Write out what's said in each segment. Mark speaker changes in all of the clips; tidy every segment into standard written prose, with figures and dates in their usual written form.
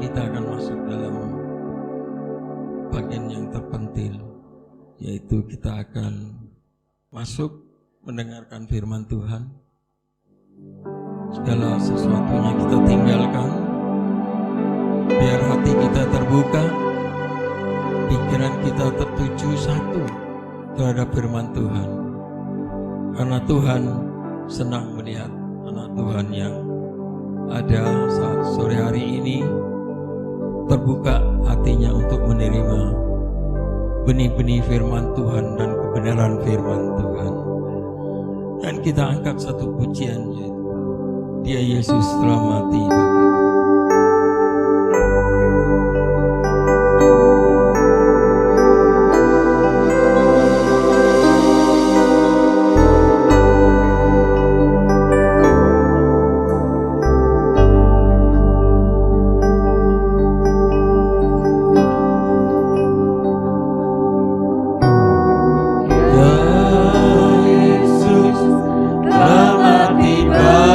Speaker 1: kita akan masuk dalam bagian yang terpenting, yaitu kita akan masuk mendengarkan firman Tuhan. Segala sesuatunya kita tinggalkan, biar hati kita terbuka, pikiran kita tertuju satu terhadap firman Tuhan. Karena Tuhan senang melihat anak Tuhan yang ada saat sore hari ini terbuka hatinya untuk menerima benih-benih firman Tuhan dan kebenaran firman Tuhan. Dan kita angkat satu pujian, yaitu Dia Yesus telah mati bagiku.
Speaker 2: Yesus telah mati bagiku.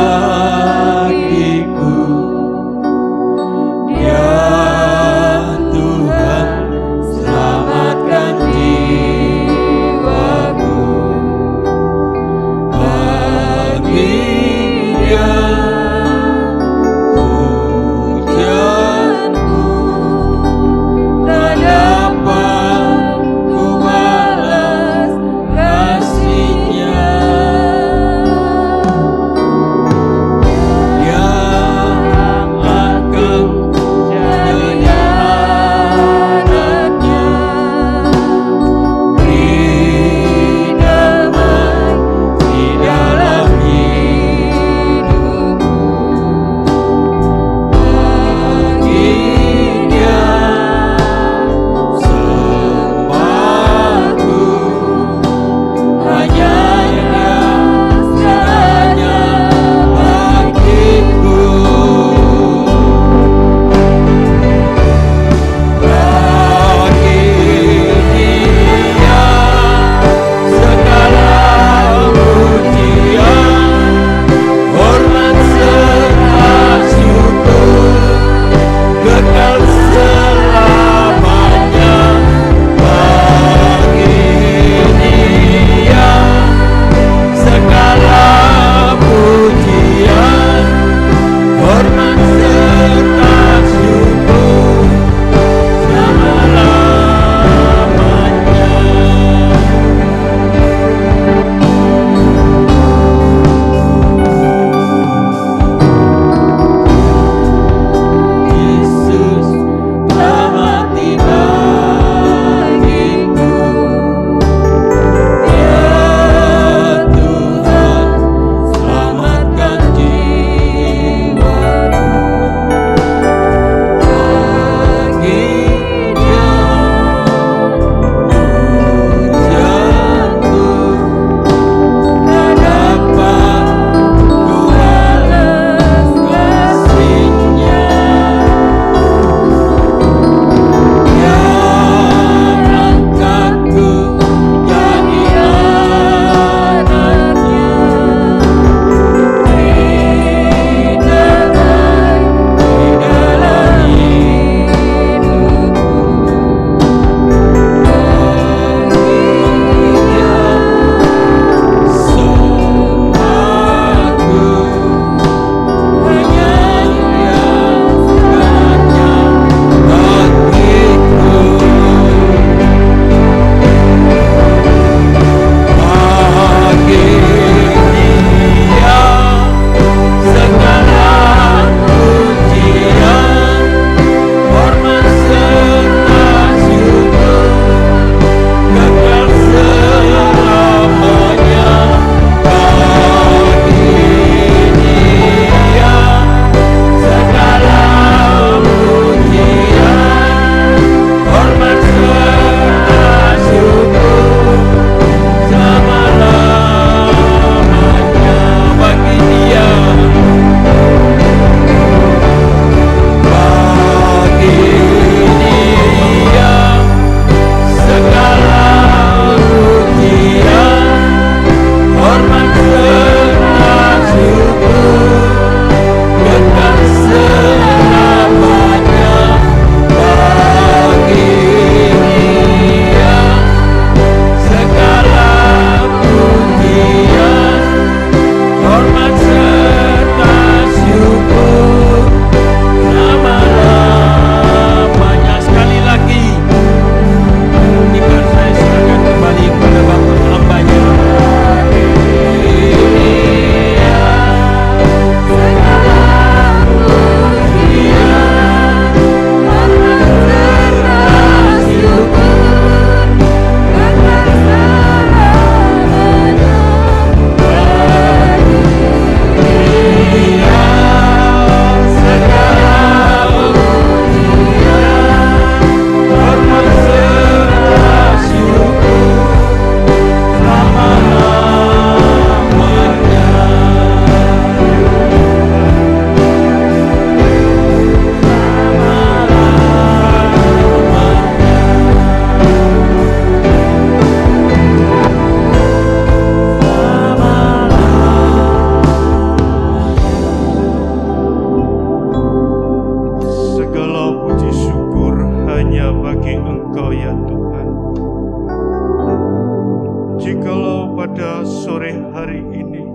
Speaker 2: hari ini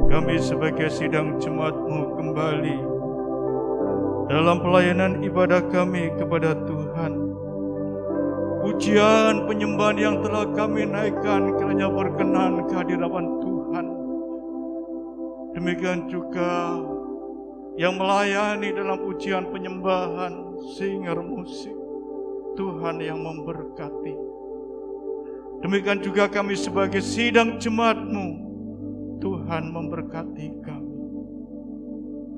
Speaker 2: kami sebagai sidang jemaat-Mu kembali dalam pelayanan ibadah kami kepada Tuhan. Pujian penyembahan yang telah kami naikkan kiranya berkenan ke hadirat Tuhan. Demikian juga yang melayani dalam pujian penyembahan, singer musik, Tuhan yang memberkati. Demikian juga kami sebagai sidang jemaat-Mu, Tuhan memberkati kami.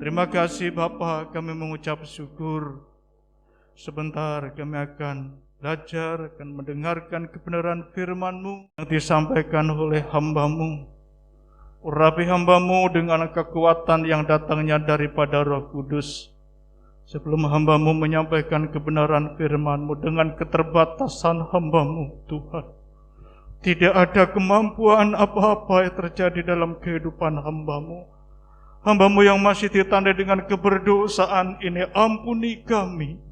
Speaker 2: Terima kasih Bapa, kami mengucap syukur. Sebentar kami akan belajar, akan mendengarkan kebenaran firman-Mu yang disampaikan oleh hamba-Mu. Urapi hamba-Mu dengan kekuatan yang datangnya daripada Roh Kudus. Sebelum hamba-Mu menyampaikan kebenaran firman-Mu dengan keterbatasan hamba-Mu, Tuhan, tidak ada kemampuan apa-apa yang terjadi dalam kehidupan hamba-Mu. Hamba-Mu yang masih ditandai dengan keberdosaan ini, ampuni kami.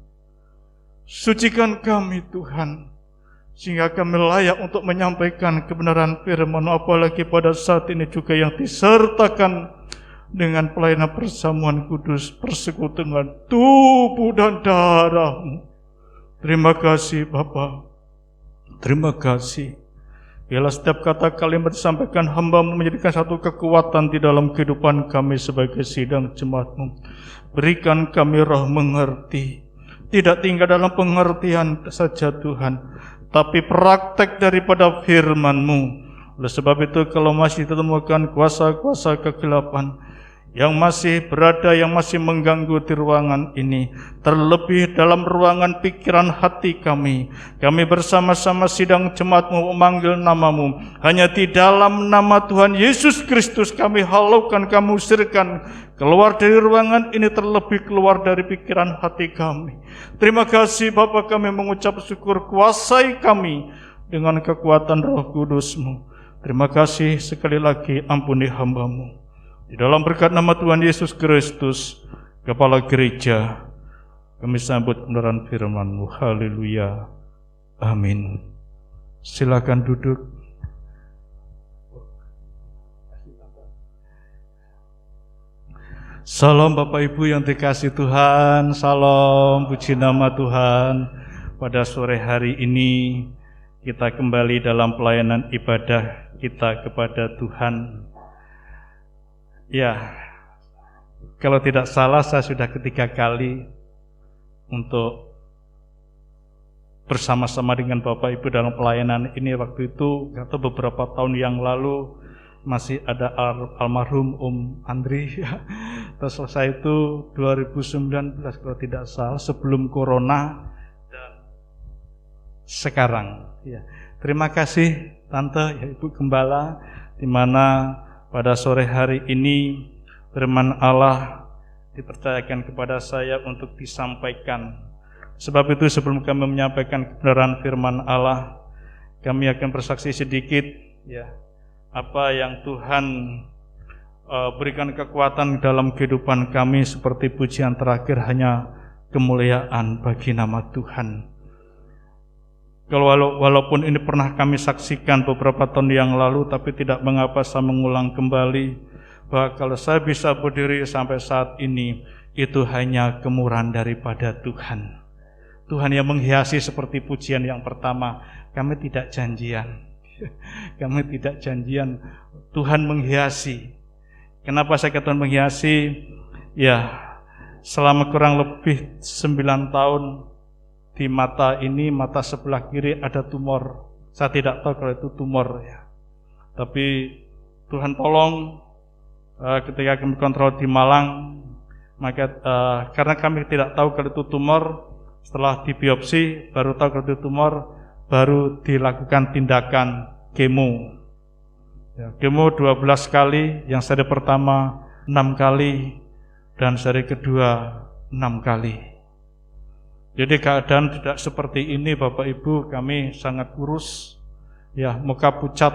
Speaker 2: Sucikan kami Tuhan, sehingga kami layak untuk menyampaikan kebenaran firman-Mu, apalagi pada saat ini juga yang disertakan dengan pelayanan persamuan kudus, persekutuan tubuh dan darah-Mu. Terima kasih Bapa, terima kasih. Biarlah setiap kata kalimat disampaikan hamba-Mu menjadikan satu kekuatan di dalam kehidupan kami sebagai sidang jemaat-Mu. Berikan kami roh mengerti, tidak tinggal dalam pengertian saja Tuhan, tapi praktek daripada firman-Mu. Oleh sebab itu kalau masih ditemukan kuasa-kuasa kegelapan yang masih berada, yang masih mengganggu di ruangan ini, terlebih dalam ruangan pikiran hati kami bersama-sama sidang jemaat-Mu memanggil nama-Mu. Hanya di dalam nama Tuhan Yesus Kristus kami halaukan, kami usirkan keluar dari ruangan ini, terlebih keluar dari pikiran hati kami. Terima kasih Bapa, kami mengucap syukur, kuasai kami dengan kekuatan Roh Kudus-Mu. Terima kasih sekali lagi, ampuni hamba-Mu. Di dalam berkat nama Tuhan Yesus Kristus, Kepala Gereja, kami sambut kebenaran firman-Mu. Haleluya. Amin. Silakan duduk. Salam Bapak Ibu yang dikasihi Tuhan. Salam, puji nama Tuhan. Pada sore hari ini kita kembali dalam pelayanan ibadah kita kepada Tuhan. Ya, kalau tidak salah saya sudah ketiga kali untuk bersama-sama dengan Bapak Ibu dalam pelayanan ini. Waktu itu atau beberapa tahun yang lalu masih ada almarhum Andri. Terus selesai itu 2019 kalau tidak salah, sebelum Corona, dan sekarang. Ya, terima kasih Tante, ya, Ibu Gembala, di mana pada sore hari ini firman Allah dipercayakan kepada saya untuk disampaikan. Sebab itu sebelum kami menyampaikan kebenaran firman Allah, kami akan bersaksi sedikit, ya, apa yang Tuhan berikan kekuatan dalam kehidupan kami. Seperti pujian terakhir, hanya kemuliaan bagi nama Tuhan. Walaupun ini pernah kami saksikan beberapa tahun yang lalu, tapi tidak mengapa saya mengulang kembali bahwa kalau saya bisa berdiri sampai saat ini, itu hanya kemurahan daripada Tuhan. Tuhan yang menghiasi, seperti pujian yang pertama, kami tidak janjian. Kami tidak janjian, Tuhan menghiasi. Kenapa saya katakan menghiasi? Ya, selama kurang lebih 9 tahun di mata ini, mata sebelah kiri ada tumor. Saya tidak tahu kalau itu tumor, ya. Tapi Tuhan tolong, ketika kami kontrol di Malang, maka karena kami tidak tahu kalau itu tumor, setelah dibiopsi baru tahu kalau itu tumor, baru dilakukan tindakan kemo. Ya, kemo 12 kali, yang seri pertama 6 kali, dan seri kedua 6 kali. Jadi keadaan tidak seperti ini Bapak Ibu, kami sangat kurus, ya, muka pucat.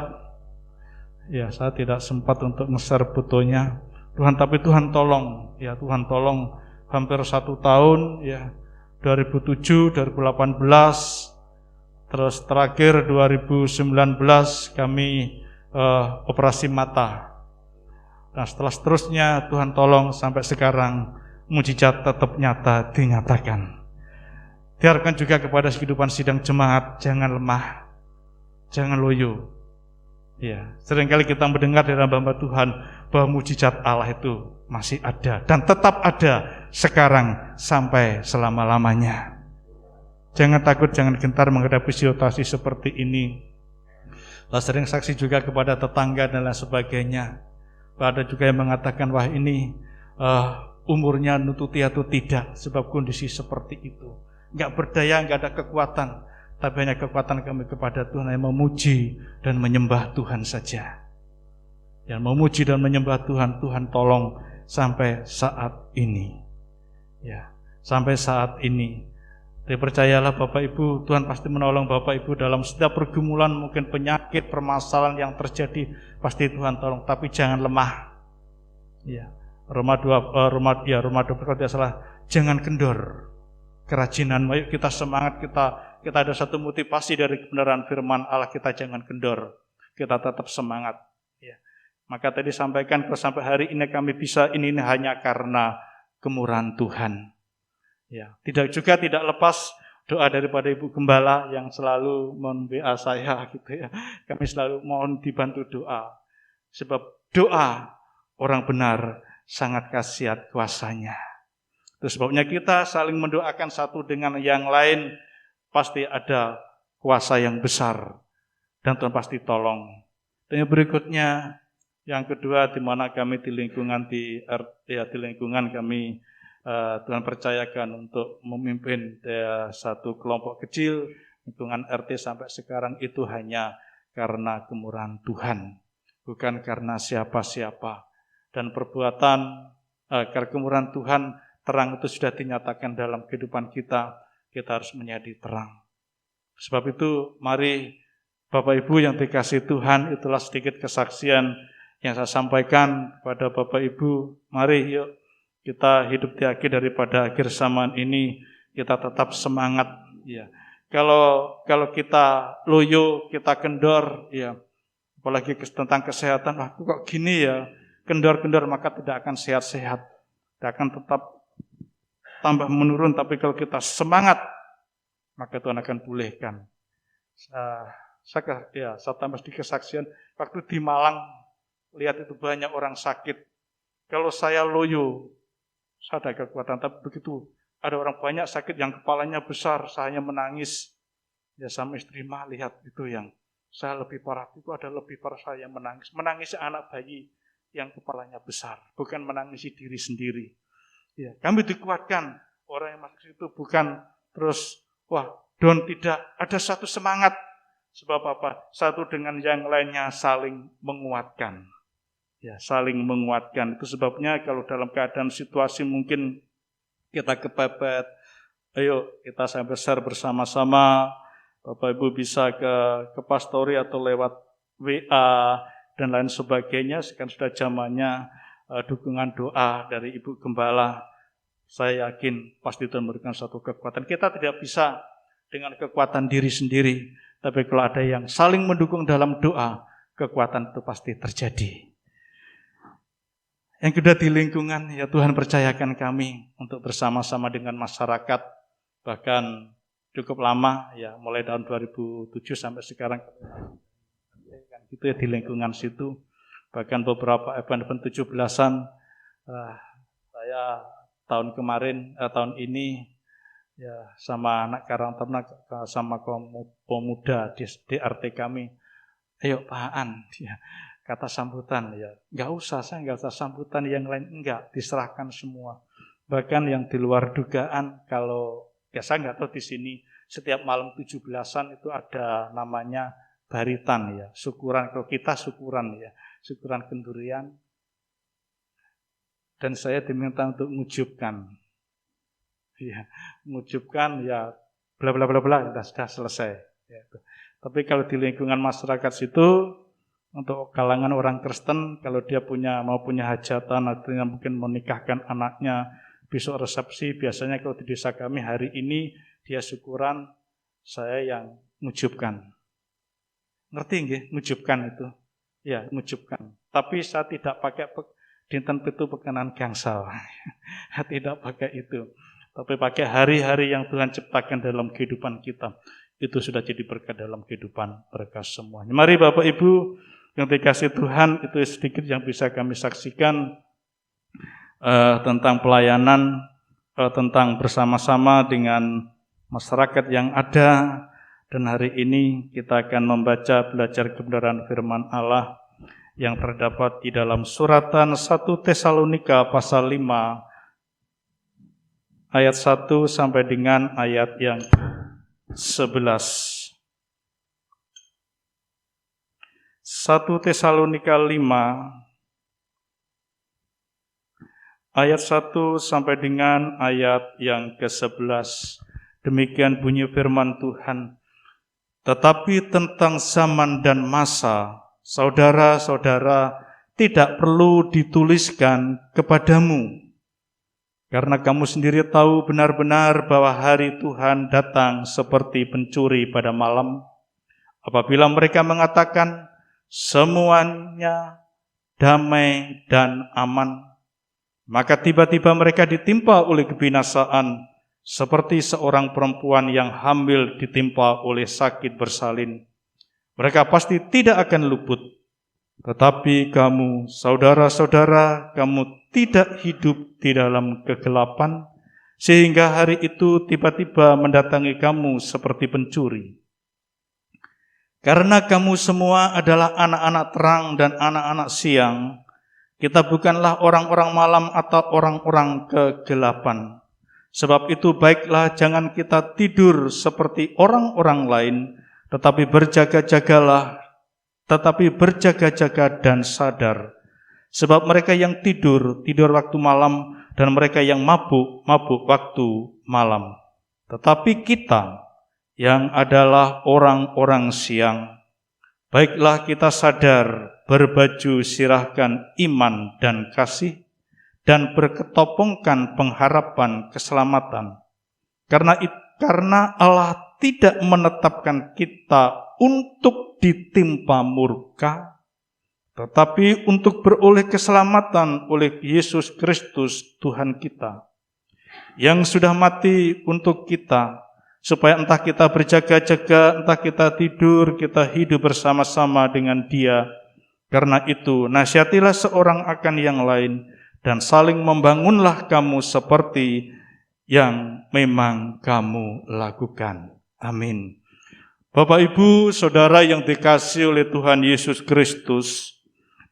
Speaker 2: Ya, saya tidak sempat untuk nge-share fotonya. Tapi Tuhan tolong, ya, Tuhan tolong hampir 1 tahun, ya, 2007, 2018, terus terakhir 2019 kami operasi mata. Dan setelah seterusnya Tuhan tolong sampai sekarang mujizat tetap nyata dinyatakan. Diharapkan juga kepada kehidupan sidang jemaat, jangan lemah, jangan loyo. Ya, seringkali kita mendengar dari hamba Tuhan bahwa mujizat Allah itu masih ada dan tetap ada sekarang sampai selama-lamanya. Jangan takut, jangan gentar menghadapi situasi seperti ini. Sering saksi juga kepada tetangga dan lain sebagainya. Ada juga yang mengatakan, wah ini umurnya nututi atau tidak, sebab kondisi seperti itu. Enggak berdaya, enggak ada kekuatan, tapi hanya kekuatan kami kepada Tuhan yang memuji dan menyembah Tuhan saja. Yang memuji dan menyembah Tuhan, Tuhan tolong sampai saat ini. Ya, sampai saat ini. Tapi percayalah Bapak Ibu, Tuhan pasti menolong Bapak Ibu dalam setiap pergumulan, mungkin penyakit, permasalahan yang terjadi, pasti Tuhan tolong. Tapi jangan lemah. Ya, Roma 12 kalau tidak salah, jangan kendor. Kerajinan, ayo kita semangat, kita ada satu motivasi dari kebenaran firman Allah, kita jangan kendor. Kita tetap semangat. Ya. Maka tadi sampaikan, kalau sampai hari ini kami bisa ini hanya karena kemurahan Tuhan. Ya, tidak lepas doa daripada Ibu Gembala yang selalu men-WA saya gitu ya. Kami selalu mohon dibantu doa. Sebab doa orang benar sangat khasiat kuasanya. Itu sebabnya kita saling mendoakan satu dengan yang lain, pasti ada kuasa yang besar dan Tuhan pasti tolong. Dan yang berikutnya, yang kedua, di mana kami di lingkungan kami Tuhan percayakan untuk memimpin satu kelompok kecil, lingkungan RT sampai sekarang itu hanya karena kemurahan Tuhan, bukan karena siapa-siapa. Dan perbuatan karena kemurahan Tuhan, terang itu sudah dinyatakan dalam kehidupan kita harus menjadi terang. Sebab itu mari Bapak Ibu yang dikasihi Tuhan, itulah sedikit kesaksian yang saya sampaikan kepada Bapak Ibu. Mari yuk kita hidup di akhir daripada akhir zaman ini, kita tetap semangat. Ya. Kalau kita loyo, kita kendor, ya, apalagi tentang kesehatan, aku kok gini ya, kendor-kendor maka tidak akan sehat-sehat, tidak akan tetap tambah menurun. Tapi kalau kita semangat, maka Tuhan akan pulihkan. Saya tambah sedikit kesaksian, waktu di Malang lihat itu banyak orang sakit. Kalau saya loyo, saya ada kekuatan, tapi begitu ada orang banyak sakit yang kepalanya besar, saya hanya menangis. Ya sama istri lihat itu yang saya lebih parah, itu ada lebih parah saya yang menangis. Menangis anak bayi yang kepalanya besar, bukan menangisi diri sendiri. Ya, kami dikuatkan, orang yang masuk situ bukan terus, wah down, tidak. Ada satu semangat, sebab apa? Satu dengan yang lainnya saling menguatkan. Ya, saling menguatkan. Itu sebabnya kalau dalam keadaan situasi mungkin kita kepepet, ayo kita sampai besar bersama-sama. Bapak Ibu bisa ke pastori atau lewat WA dan lain sebagainya. Sekarang sudah zamannya dukungan doa dari Ibu Gembala. Saya yakin pasti Tuhan memberikan satu kekuatan. Kita tidak bisa dengan kekuatan diri sendiri, tapi kalau ada yang saling mendukung dalam doa, kekuatan itu pasti terjadi. Yang kedua di lingkungan, ya Tuhan percayakan kami untuk bersama-sama dengan masyarakat, bahkan cukup lama, ya mulai tahun 2007 sampai sekarang, gitu ya di lingkungan situ, bahkan beberapa event 17-an, saya tahun ini, ya sama anak Karang Ternak, sama pemuda di RT kami, ayo Pakaan, ya. Kata sambutan, ya nggak usah, saya nggak usah sambutan yang lain, enggak, diserahkan semua. Bahkan yang di luar dugaan, kalau ya saya nggak tahu di sini setiap malam 17-an itu ada namanya baritan, ya syukuran. Kalau kita syukuran, ya syukuran kendurian. Dan saya diminta untuk mengujubkan, ya mengujubkan, ya bla bla bla bla, sudah selesai. Ya. Tapi kalau di lingkungan masyarakat situ, untuk kalangan orang Kristen, kalau dia mau punya hajatan, artinya mungkin menikahkan anaknya, besok resepsi, biasanya kalau di desa kami hari ini dia syukuran, saya yang ngujubkan. Ngerti nggih, ngujubkan itu? Ya, ngujubkan. Tapi saya tidak pakai dinten pitu pekenan gangsal. Tidak pakai itu. Tapi pakai hari-hari yang Tuhan ciptakan dalam kehidupan kita. Itu sudah jadi berkat dalam kehidupan mereka semuanya. Mari Bapak Ibu yang dikasih Tuhan, itu sedikit yang bisa kami saksikan tentang pelayanan, tentang bersama-sama dengan masyarakat yang ada. Dan hari ini kita akan belajar kebenaran firman Allah yang terdapat di dalam suratan 1 Tesalonika pasal 5 ayat 1 sampai dengan ayat yang 11. 1 Tesalonika 5 ayat 1 sampai dengan ayat yang ke-11. Demikian bunyi firman Tuhan. Tetapi tentang zaman dan masa, saudara-saudara, tidak perlu dituliskan kepadamu. Karena kamu sendiri tahu benar-benar bahwa hari Tuhan datang seperti pencuri pada malam. Apabila mereka mengatakan semuanya damai dan aman, maka tiba-tiba mereka ditimpa oleh kebinasaan, seperti seorang perempuan yang hamil ditimpa oleh sakit bersalin. Mereka pasti tidak akan luput. Tetapi kamu, saudara-saudara, kamu tidak hidup di dalam kegelapan, sehingga hari itu tiba-tiba mendatangi kamu seperti pencuri. Karena kamu semua adalah anak-anak terang dan anak-anak siang, kita bukanlah orang-orang malam atau orang-orang kegelapan. Sebab itu baiklah jangan kita tidur seperti orang-orang lain, tetapi berjaga-jagalah, dan sadar. Sebab mereka yang tidur waktu malam, dan mereka yang mabuk waktu malam. Tetapi kita yang adalah orang-orang siang, baiklah kita sadar, berbaju sirahkan iman dan kasih, dan berketopongkan pengharapan keselamatan. Karena Allah tidak menetapkan kita untuk ditimpa murka, tetapi untuk beroleh keselamatan oleh Yesus Kristus Tuhan kita, yang sudah mati untuk kita, supaya entah kita berjaga-jaga, entah kita tidur, kita hidup bersama-sama dengan Dia. Karena itu, nasihatilah seorang akan yang lain, dan saling membangunlah kamu seperti yang memang kamu lakukan. Amin. Bapak, Ibu, Saudara yang dikasihi oleh Tuhan Yesus Kristus,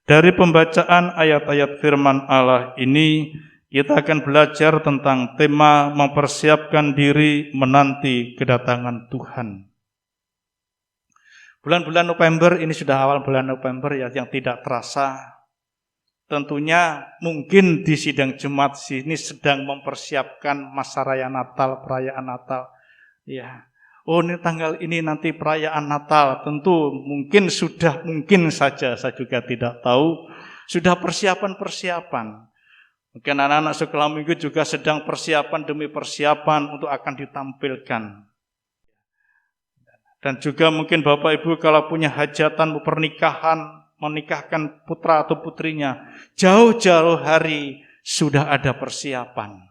Speaker 2: dari pembacaan ayat-ayat firman Allah ini, kita akan belajar tentang tema mempersiapkan diri menanti kedatangan Tuhan. Bulan-bulan November, ini sudah awal bulan November ya, yang tidak terasa. Tentunya mungkin di sidang Jumat sini sedang mempersiapkan masa raya Natal, perayaan Natal. Ya, oh ini tanggal ini nanti perayaan Natal. Tentu mungkin saja, saya juga tidak tahu. Sudah persiapan. Mungkin anak-anak sekolah minggu juga sedang persiapan demi persiapan untuk akan ditampilkan. Dan juga mungkin Bapak Ibu kalau punya hajatan pernikahan, menikahkan putra atau putrinya, jauh-jauh hari sudah ada persiapan.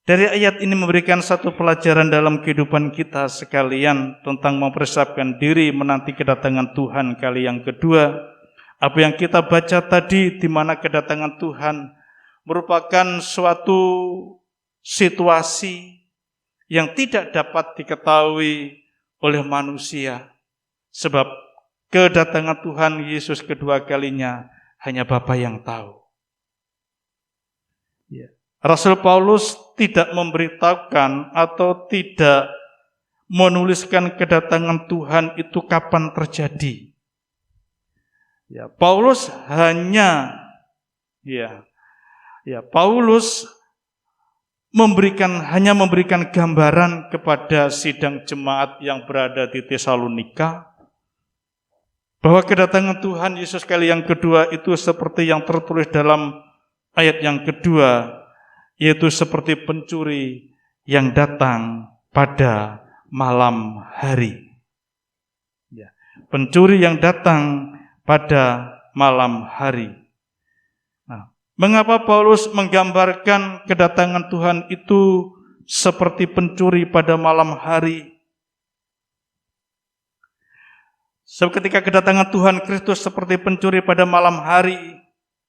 Speaker 2: Dari ayat ini memberikan satu pelajaran dalam kehidupan kita sekalian tentang mempersiapkan diri menanti kedatangan Tuhan kali yang kedua. Apa yang kita baca tadi, di mana kedatangan Tuhan merupakan suatu situasi yang tidak dapat diketahui oleh manusia. Sebab kedatangan Tuhan Yesus kedua kalinya hanya Bapa yang tahu. Rasul Paulus tidak memberitahukan atau tidak menuliskan kedatangan Tuhan itu kapan terjadi. Paulus hanya memberikan gambaran kepada sidang jemaat yang berada di Tesalonika bahwa kedatangan Tuhan Yesus kali yang kedua itu seperti yang tertulis dalam ayat yang kedua, yaitu seperti pencuri yang datang pada malam hari. pencuri yang datang pada malam hari. Nah, mengapa Paulus menggambarkan kedatangan Tuhan itu seperti pencuri pada malam hari? Sebab ketika kedatangan Tuhan Kristus seperti pencuri pada malam hari,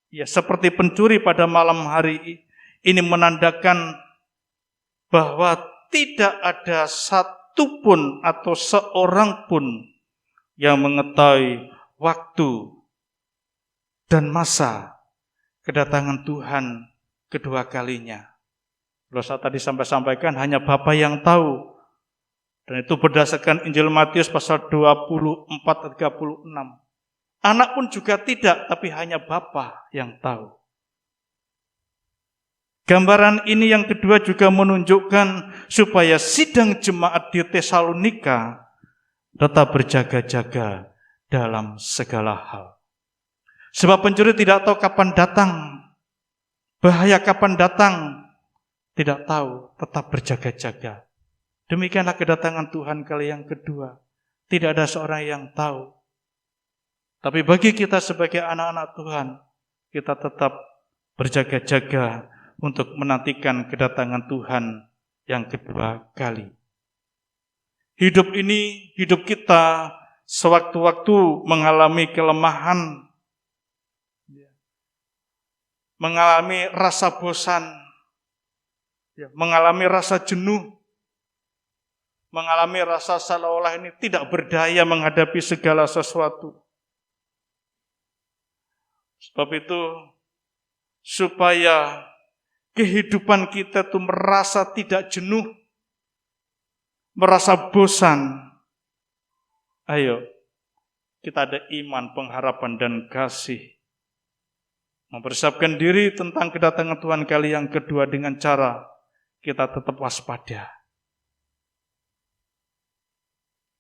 Speaker 2: ya seperti pencuri pada malam hari, ini menandakan bahwa tidak ada satu pun atau seorang pun yang mengetahui waktu dan masa kedatangan Tuhan kedua kalinya. Kalau saya tadi sampaikan hanya Bapa yang tahu. Dan itu berdasarkan Injil Matius pasal 24-36. Anak pun juga tidak, tapi hanya Bapa yang tahu. Gambaran ini yang kedua juga menunjukkan supaya sidang jemaat di Tesalonika tetap berjaga-jaga dalam segala hal. Sebab pencuri tidak tahu kapan datang, bahaya kapan datang, tidak tahu, tetap berjaga-jaga. Demikianlah kedatangan Tuhan kali yang kedua. Tidak ada seorang yang tahu. Tapi bagi kita sebagai anak-anak Tuhan, kita tetap berjaga-jaga untuk menantikan kedatangan Tuhan yang kedua kali. Hidup ini, hidup kita sewaktu-waktu mengalami kelemahan, mengalami rasa bosan, mengalami rasa jenuh, mengalami rasa seolah-olah ini tidak berdaya menghadapi segala sesuatu. Sebab itu, supaya kehidupan kita itu merasa tidak jenuh, merasa bosan, ayo kita ada iman, pengharapan, dan kasih. Mempersiapkan diri tentang kedatangan Tuhan kali yang kedua dengan cara kita tetap waspada.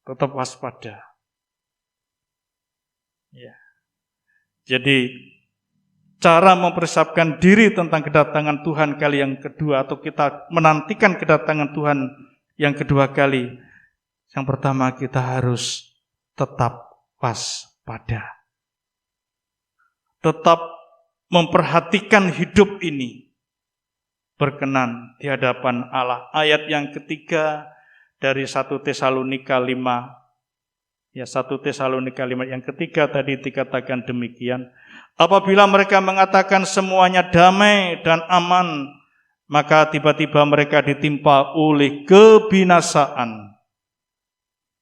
Speaker 2: Tetap waspada. Ya. Jadi, cara mempersiapkan diri tentang kedatangan Tuhan kali yang kedua, atau kita menantikan kedatangan Tuhan yang kedua kali, yang pertama kita harus tetap waspada. Tetap memperhatikan hidup ini berkenan di hadapan Allah. Ayat yang ketiga dari 1 Tesalonika 5. Ya, 1 Tesalonika 5 yang ketiga tadi dikatakan demikian. Apabila mereka mengatakan semuanya damai dan aman, maka tiba-tiba mereka ditimpa oleh kebinasaan.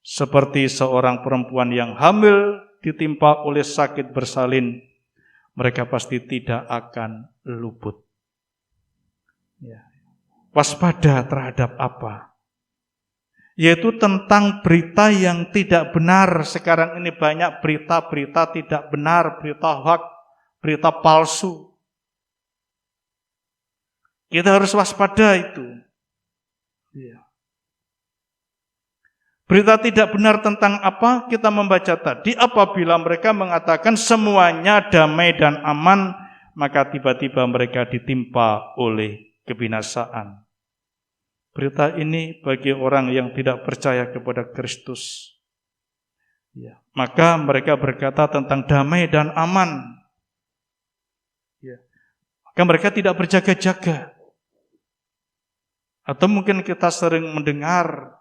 Speaker 2: Seperti seorang perempuan yang hamil ditimpa oleh sakit bersalin, mereka pasti tidak akan luput. Ya. Waspada terhadap apa? Yaitu tentang berita yang tidak benar. Sekarang ini banyak berita-berita tidak benar, berita hoax, berita palsu. Kita harus waspada itu. Ya. Berita tidak benar tentang apa? Kita membaca tadi, apabila mereka mengatakan semuanya damai dan aman, maka tiba-tiba mereka ditimpa oleh kebinasaan. Berita ini bagi orang yang tidak percaya kepada Kristus. Ya. Maka mereka berkata tentang damai dan aman. Ya. Maka mereka tidak berjaga-jaga. Atau mungkin kita sering mendengar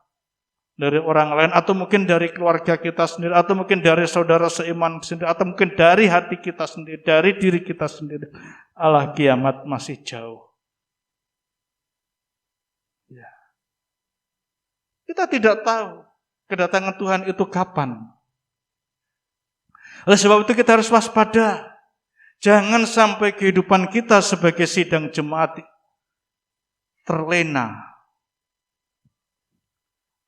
Speaker 2: dari orang lain, atau mungkin dari keluarga kita sendiri, atau mungkin dari saudara seiman sendiri, atau mungkin dari hati kita sendiri, dari diri kita sendiri. Allah, kiamat masih jauh. Ya. Kita tidak tahu kedatangan Tuhan itu kapan. Oleh sebab itu kita harus waspada. Jangan sampai kehidupan kita sebagai sidang jemaat terlena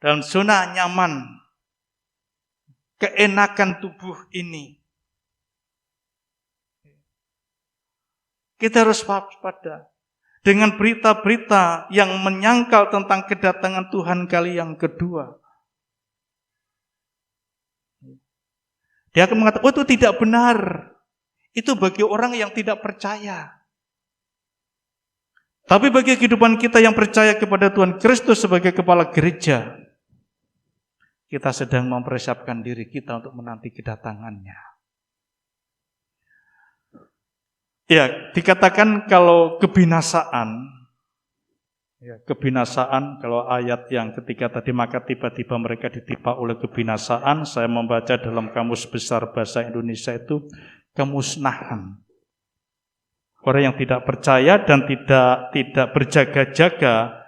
Speaker 2: dalam zona nyaman, keenakan tubuh ini. Kita harus waspada dengan berita-berita yang menyangkal tentang kedatangan Tuhan kali yang kedua. Dia akan mengatakan, oh itu tidak benar. Itu bagi orang yang tidak percaya. Tapi bagi kehidupan kita yang percaya kepada Tuhan Kristus sebagai kepala gereja, kita sedang mempersiapkan diri kita untuk menanti kedatangannya. Ya, dikatakan kalau kebinasaan, kalau ayat yang ketiga tadi, maka tiba-tiba mereka ditimpa oleh kebinasaan. Saya membaca dalam Kamus Besar Bahasa Indonesia itu kemusnahan. Orang yang tidak percaya dan tidak berjaga-jaga,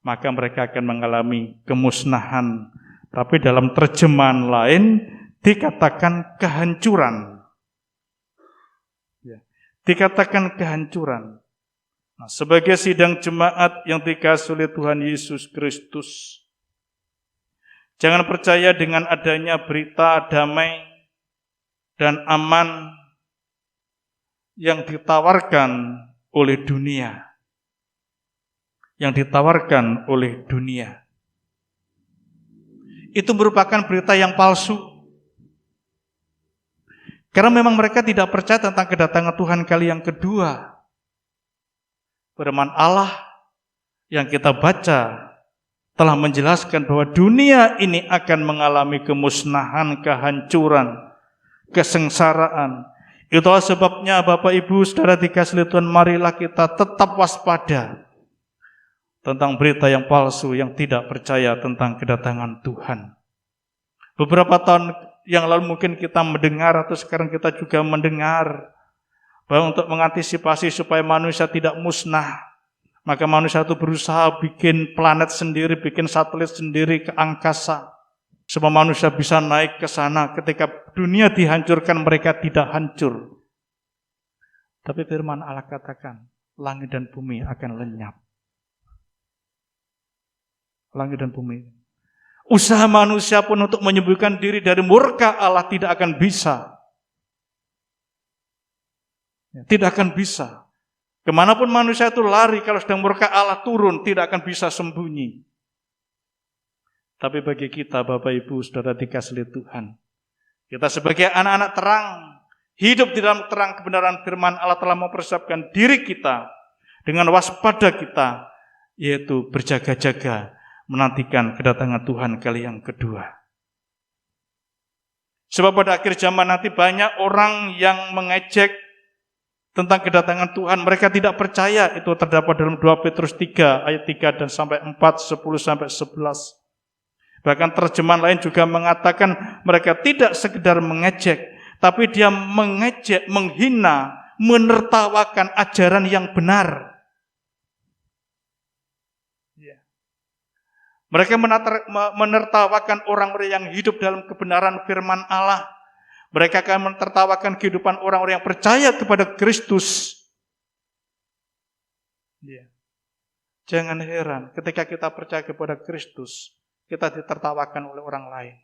Speaker 2: maka mereka akan mengalami kemusnahan. Tapi dalam terjemahan lain dikatakan kehancuran. Dikatakan kehancuran. Nah, sebagai sidang jemaat yang dikasihi oleh Tuhan Yesus Kristus, jangan percaya dengan adanya berita damai dan aman yang ditawarkan oleh dunia. Yang ditawarkan oleh dunia. Itu merupakan berita yang palsu. Karena memang mereka tidak percaya tentang kedatangan Tuhan kali yang kedua. Firman Allah yang kita baca telah menjelaskan bahwa dunia ini akan mengalami kemusnahan, kehancuran, kesengsaraan. Itulah sebabnya Bapak Ibu Saudara dikasihi Tuhan, marilah kita tetap waspada tentang berita yang palsu yang tidak percaya tentang kedatangan Tuhan. Beberapa tahun yang lalu mungkin kita mendengar atau sekarang kita juga mendengar bahwa untuk mengantisipasi supaya manusia tidak musnah, maka manusia itu berusaha bikin planet sendiri, bikin satelit sendiri ke angkasa, supaya manusia bisa naik ke sana. Ketika dunia dihancurkan, mereka tidak hancur. Tapi firman Allah katakan, langit dan bumi akan lenyap. Langit dan bumi. Usaha manusia pun untuk menyembuhkan diri dari murka Allah tidak akan bisa. Tidak akan bisa. Kemanapun manusia itu lari, kalau sedang murka Allah turun, tidak akan bisa sembunyi. Tapi bagi kita, Bapak Ibu Saudara dikasihi Tuhan, kita sebagai anak-anak terang, hidup di dalam terang kebenaran firman Allah telah mempersiapkan diri kita dengan waspada kita, yaitu berjaga-jaga menantikan kedatangan Tuhan kali yang kedua. Sebab pada akhir zaman nanti banyak orang yang mengejek tentang kedatangan Tuhan. Mereka tidak percaya. Itu terdapat dalam 2 Petrus 3 ayat 3 dan sampai 4, 10 sampai 11. Bahkan terjemahan lain juga mengatakan mereka tidak sekedar mengejek, tapi dia mengejek, menghina, menertawakan ajaran yang benar. Mereka menertawakan orang-orang yang hidup dalam kebenaran firman Allah. Mereka akan menertawakan kehidupan orang-orang yang percaya kepada Kristus. Jangan heran ketika kita percaya kepada Kristus, kita ditertawakan oleh orang lain.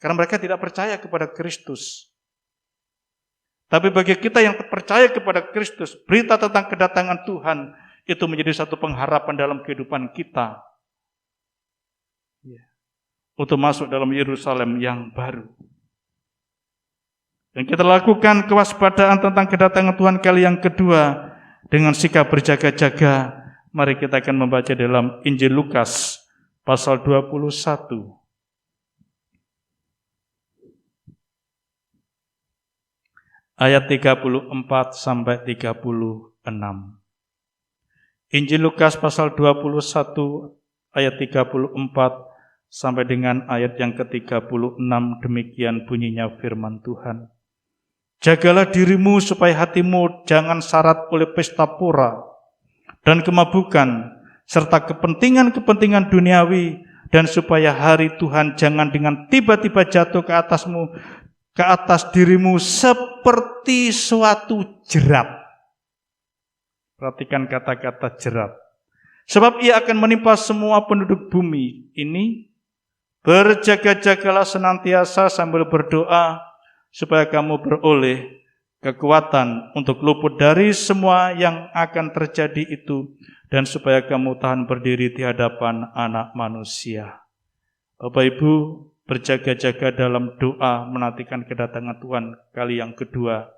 Speaker 2: Karena mereka tidak percaya kepada Kristus. Tapi bagi kita yang percaya kepada Kristus, berita tentang kedatangan Tuhan itu menjadi satu pengharapan dalam kehidupan kita. Untuk masuk dalam Yerusalem yang baru. Dan kita lakukan kewaspadaan tentang kedatangan Tuhan kali yang kedua dengan sikap berjaga-jaga. Mari kita akan membaca dalam Injil Lukas pasal 21. Ayat 34 sampai 36. Injil Lukas pasal 21 ayat 34 sampai dengan ayat yang ke-36, demikian bunyinya firman Tuhan. Jagalah dirimu supaya hatimu jangan syarat oleh pesta pora dan kemabukan, serta kepentingan-kepentingan duniawi, dan supaya hari Tuhan jangan dengan tiba-tiba jatuh ke atasmu, ke atas dirimu seperti suatu jerat. Perhatikan kata-kata jerat. Sebab ia akan menimpa semua penduduk bumi ini. Berjaga-jagalah senantiasa sambil berdoa, supaya kamu beroleh kekuatan untuk luput dari semua yang akan terjadi itu, dan supaya kamu tahan berdiri di hadapan Anak Manusia. Bapak Ibu, berjaga-jaga dalam doa menantikan kedatangan Tuhan kali yang kedua.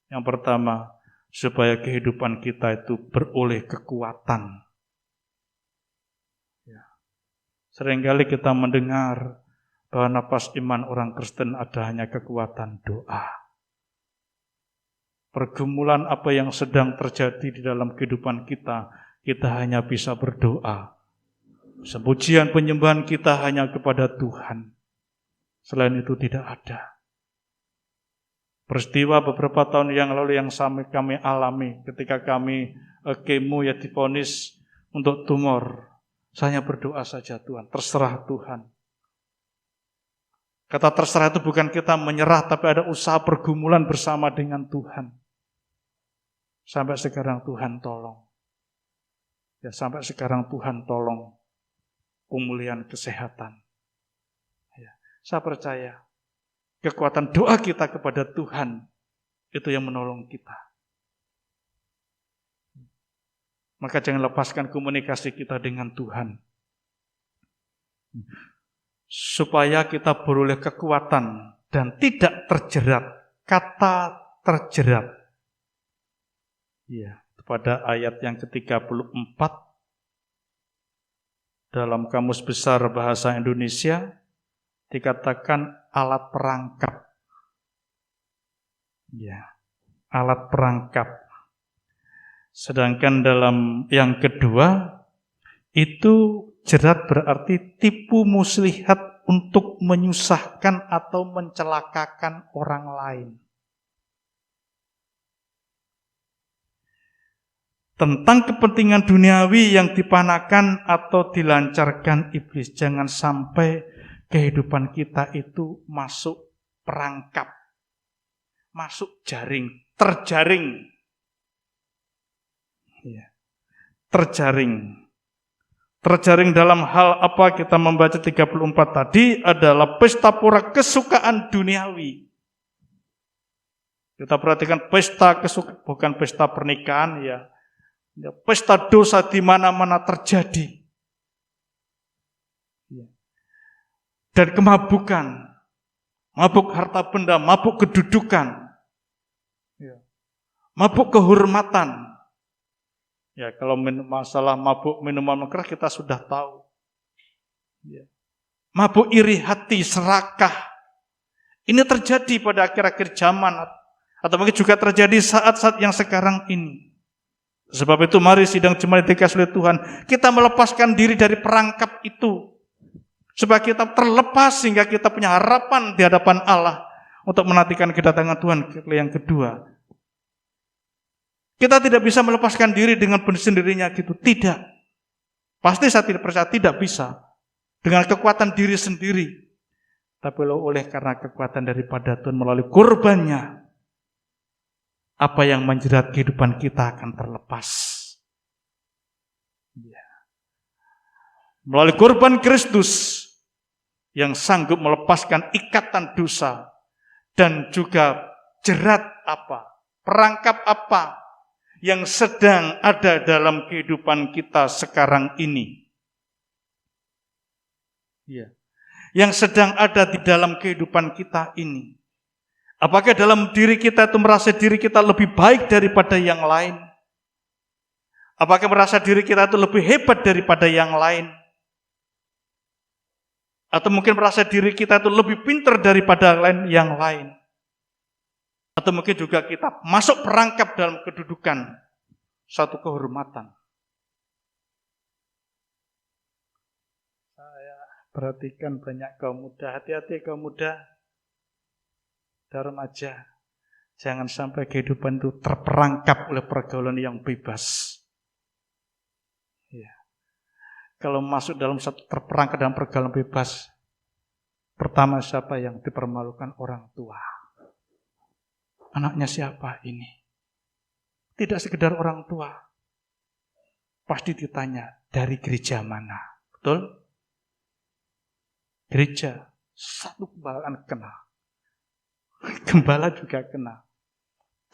Speaker 2: Yang pertama, supaya kehidupan kita itu beroleh kekuatan. Seringkali kita mendengar bahwa napas iman orang Kristen ada hanya kekuatan doa. Pergumulan apa yang sedang terjadi di dalam kehidupan kita hanya bisa berdoa. Pujian penyembahan kita hanya kepada Tuhan. Selain itu tidak ada. Peristiwa beberapa tahun yang lalu yang kami alami ketika kami kemo ya divonis untuk tumor. Saya berdoa saja, Tuhan, terserah Tuhan. Kata terserah itu bukan kita menyerah, tapi ada usaha pergumulan bersama dengan Tuhan. Sampai sekarang Tuhan tolong. Ya, sampai sekarang Tuhan tolong pemulihan kesehatan. Ya, saya percaya kekuatan doa kita kepada Tuhan itu yang menolong kita. Maka jangan lepaskan komunikasi kita dengan Tuhan. Supaya kita beroleh kekuatan dan tidak terjerat. Kata terjerat. Ya, pada ayat yang ke-34 dalam Kamus Besar Bahasa Indonesia dikatakan alat perangkap. Ya, alat perangkap. Sedangkan dalam yang kedua itu jerat berarti tipu muslihat untuk menyusahkan atau mencelakakan orang lain. Tentang kepentingan duniawi yang dipanakan atau dilancarkan iblis. Jangan sampai kehidupan kita itu masuk perangkap, masuk jaring, terjaring. Ya. Terjaring. Terjaring dalam hal apa kita membaca 34 tadi adalah pesta pora kesukaan duniawi. Kita perhatikan pesta kesukaan, bukan pesta pernikahan ya. Pesta dosa di mana-mana terjadi. Dan kemabukan, mabuk harta benda, mabuk kedudukan, mabuk kehormatan. Ya, kalau masalah mabuk minuman keras kita sudah tahu. Mabuk iri hati, serakah. Ini terjadi pada akhir-akhir zaman atau mungkin juga terjadi saat-saat yang sekarang ini. Sebab itu mari sidang jemaat dikasih oleh Tuhan, kita melepaskan diri dari perangkap itu. Supaya kita terlepas sehingga kita punya harapan di hadapan Allah untuk menantikan kedatangan Tuhan yang kedua. Kita tidak bisa melepaskan diri dengan sendirinya gitu, tidak. Pasti saya tidak percaya tidak bisa dengan kekuatan diri sendiri. Tapi oleh karena kekuatan daripada Tuhan melalui kurbannya, apa yang menjerat kehidupan kita akan terlepas. Ya. Melalui kurban Kristus yang sanggup melepaskan ikatan dosa dan juga jerat apa, perangkap apa yang sedang ada dalam kehidupan kita sekarang ini. Ya. Yang sedang ada di dalam kehidupan kita ini. Apakah dalam diri kita itu merasa diri kita lebih baik daripada yang lain? Apakah merasa diri kita itu lebih hebat daripada yang lain? Atau mungkin merasa diri kita itu lebih pintar daripada yang lain? Atau mungkin juga kita masuk perangkap dalam kedudukan satu kehormatan. Saya perhatikan banyak kaum muda, hati-hati kaum muda dan remaja. Jangan sampai kehidupan itu terperangkap oleh pergaulan yang bebas. Ya. Kalau masuk dalam satu terperangkap dalam pergaulan bebas, pertama siapa yang dipermalukan? Orang tua. Anaknya siapa ini? Tidak sekedar orang tua. Pasti ditanya, dari gereja mana? Betul? Gereja, satu kebanggaan kenal. Gembala juga kena.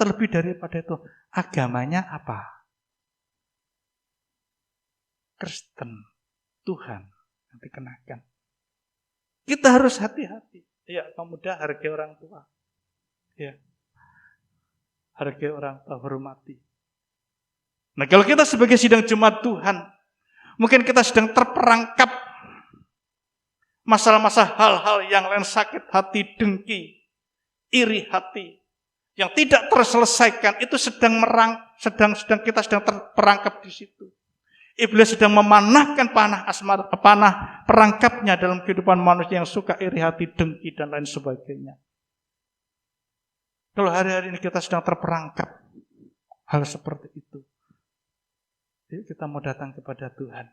Speaker 2: Terlebih daripada itu, agamanya apa? Kristen, Tuhan yang dikenakan. Kita harus hati-hati. Ya, kaum muda hargai orang tua. Ya, hargai orang tua, hormati. Nah, kalau kita sebagai sidang jemaat Tuhan, mungkin kita sedang terperangkap masalah-masalah hal-hal yang lain, sakit hati, dengki, iri hati, yang tidak terselesaikan, itu sedang kita sedang terperangkap di situ. Iblis sedang memanahkan panah perangkapnya dalam kehidupan manusia yang suka iri hati, dengki, dan lain sebagainya. Kalau hari-hari ini kita sedang terperangkap hal seperti itu, jadi kita mau datang kepada Tuhan.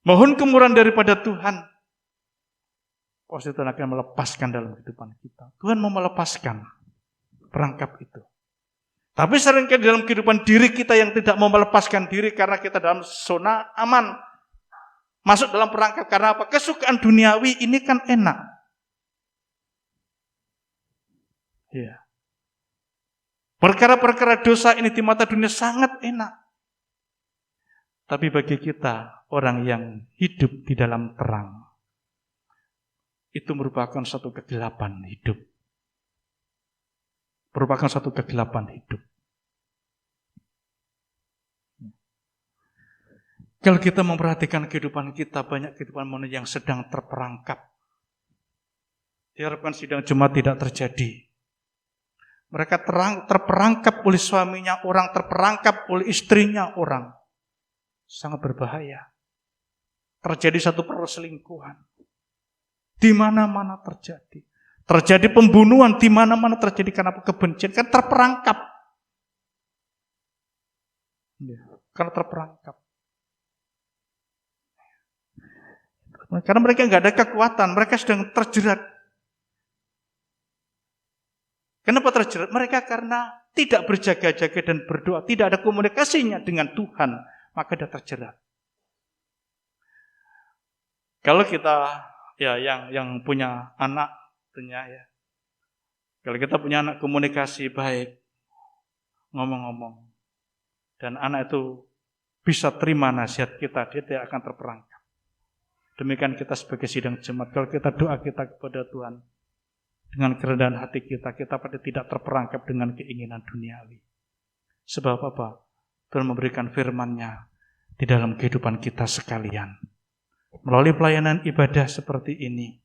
Speaker 2: Mohon kemurahan daripada Tuhan. Pasti Tuhan akan melepaskan dalam kehidupan kita. Tuhan mau melepaskan perangkap itu. Tapi seringkali dalam kehidupan diri kita yang tidak mau melepaskan diri karena kita dalam zona aman. Masuk dalam perangkap karena apa? Kesukaan duniawi ini kan enak. Ya. Perkara-perkara dosa ini di mata dunia sangat enak. Tapi bagi kita, orang yang hidup di dalam terang, itu merupakan satu kegelapan hidup. Merupakan satu kegelapan hidup. Kalau kita memperhatikan kehidupan kita, banyak kehidupan manusia yang sedang terperangkap. Diharapkan sidang Jumat tidak terjadi. Mereka terperangkap oleh suaminya orang, terperangkap oleh istrinya orang. Sangat berbahaya. Terjadi satu perselingkuhan. Di mana-mana terjadi. Terjadi pembunuhan di mana-mana terjadi karena kebencian, kan terperangkap. Ya, karena terperangkap. Karena mereka nggak ada kekuatan, mereka sedang terjerat. Kenapa terjerat? Mereka karena tidak berjaga-jaga dan berdoa, tidak ada komunikasinya dengan Tuhan, maka dia terjerat. Kalau kita yang punya anak, tentunya ya. Kalau kita punya anak komunikasi baik, ngomong-ngomong, dan anak itu bisa terima nasihat kita, dia tidak akan terperangkap. Demikian kita sebagai sidang jemaat, kalau kita doa kita kepada Tuhan, dengan kerendahan hati kita pasti tidak terperangkap dengan keinginan duniawi. Sebab apa? Tuhan memberikan firman-Nya di dalam kehidupan kita sekalian. Melalui pelayanan ibadah seperti ini,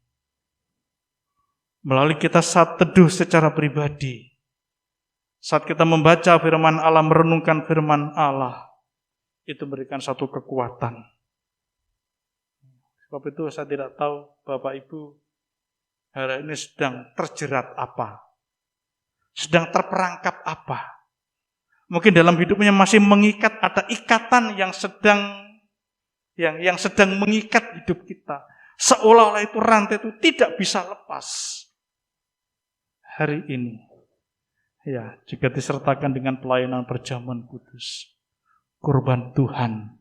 Speaker 2: melalui kita saat teduh secara pribadi, saat kita membaca firman Allah, merenungkan firman Allah, itu memberikan satu kekuatan. Sebab itu saya tidak tahu Bapak Ibu hari ini sedang terjerat apa, sedang terperangkap apa. Mungkin dalam hidupnya masih mengikat, ada ikatan yang sedang mengikat hidup kita. Seolah-olah itu rantai itu tidak bisa lepas. Hari ini, ya, jika disertakan dengan pelayanan perjamuan kudus, kurban Tuhan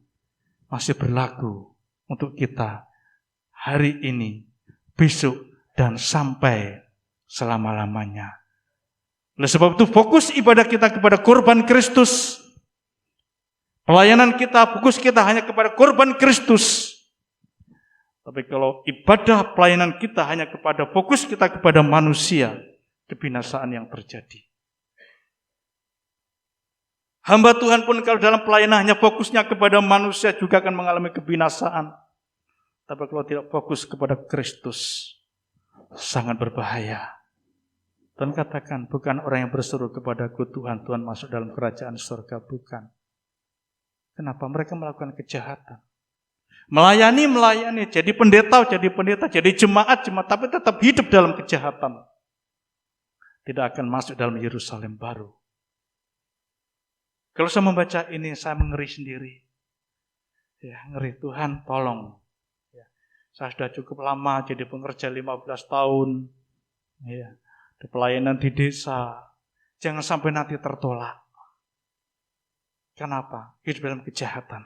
Speaker 2: masih berlaku untuk kita hari ini, besok, dan sampai selama-lamanya. Oleh sebab itu fokus ibadah kita kepada kurban Kristus. Pelayanan kita, fokus kita hanya kepada kurban Kristus. Tapi kalau ibadah pelayanan kita hanya kepada fokus kita kepada manusia, kebinasaan yang terjadi. Hamba Tuhan pun kalau dalam pelayanannya fokusnya kepada manusia juga akan mengalami kebinasaan. Tapi kalau tidak fokus kepada Kristus, sangat berbahaya. Tuhan katakan, bukan orang yang berseru kepadaku Tuhan, Tuhan masuk dalam kerajaan surga, bukan. Kenapa? Mereka melakukan kejahatan. Melayani, jadi pendeta, jadi jemaat, tapi tetap hidup dalam kejahatan. Tidak akan masuk dalam Yerusalem baru. Kalau saya membaca ini, saya mengeri sendiri. Ya, ngeri, Tuhan tolong. Ya, saya sudah cukup lama jadi pengerja 15 tahun. Ya, di pelayanan di desa. Jangan sampai nanti tertolak. Kenapa? Hidup dalam kejahatan.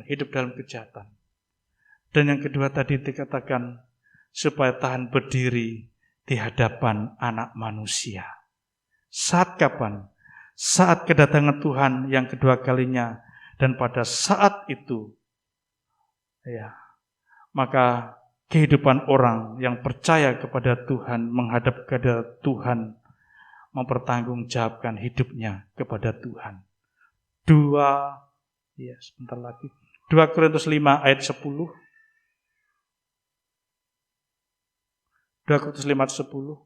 Speaker 2: Hidup dalam kejahatan. Dan yang kedua tadi dikatakan, supaya tahan berdiri di hadapan anak manusia. Saat kapan? Saat kedatangan Tuhan yang kedua kalinya. Dan pada saat itu, ya, maka kehidupan orang yang percaya kepada Tuhan, menghadap kepada Tuhan, mempertanggungjawabkan hidupnya kepada Tuhan. Sebentar lagi. 2 Korintus 5 ayat 10. 2 Korintus 5 ayat 10.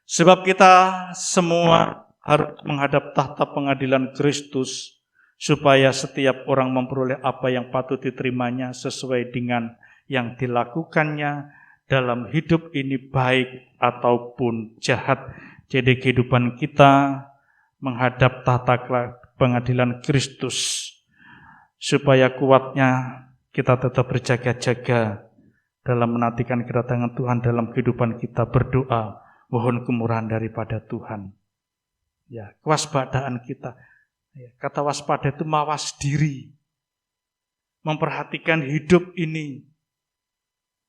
Speaker 2: Sebab kita semua harus menghadap tahta pengadilan Kristus, supaya setiap orang memperoleh apa yang patut diterimanya sesuai dengan yang dilakukannya dalam hidup ini, baik ataupun jahat. Jadi kehidupan kita menghadap tahta pengadilan Kristus, supaya kuatnya kita tetap berjaga-jaga dalam menantikan kedatangan Tuhan. Dalam kehidupan kita berdoa, mohon kemurahan daripada Tuhan. Ya, kewaspadaan kita. Ya, kata waspada itu mawas diri, memperhatikan hidup ini.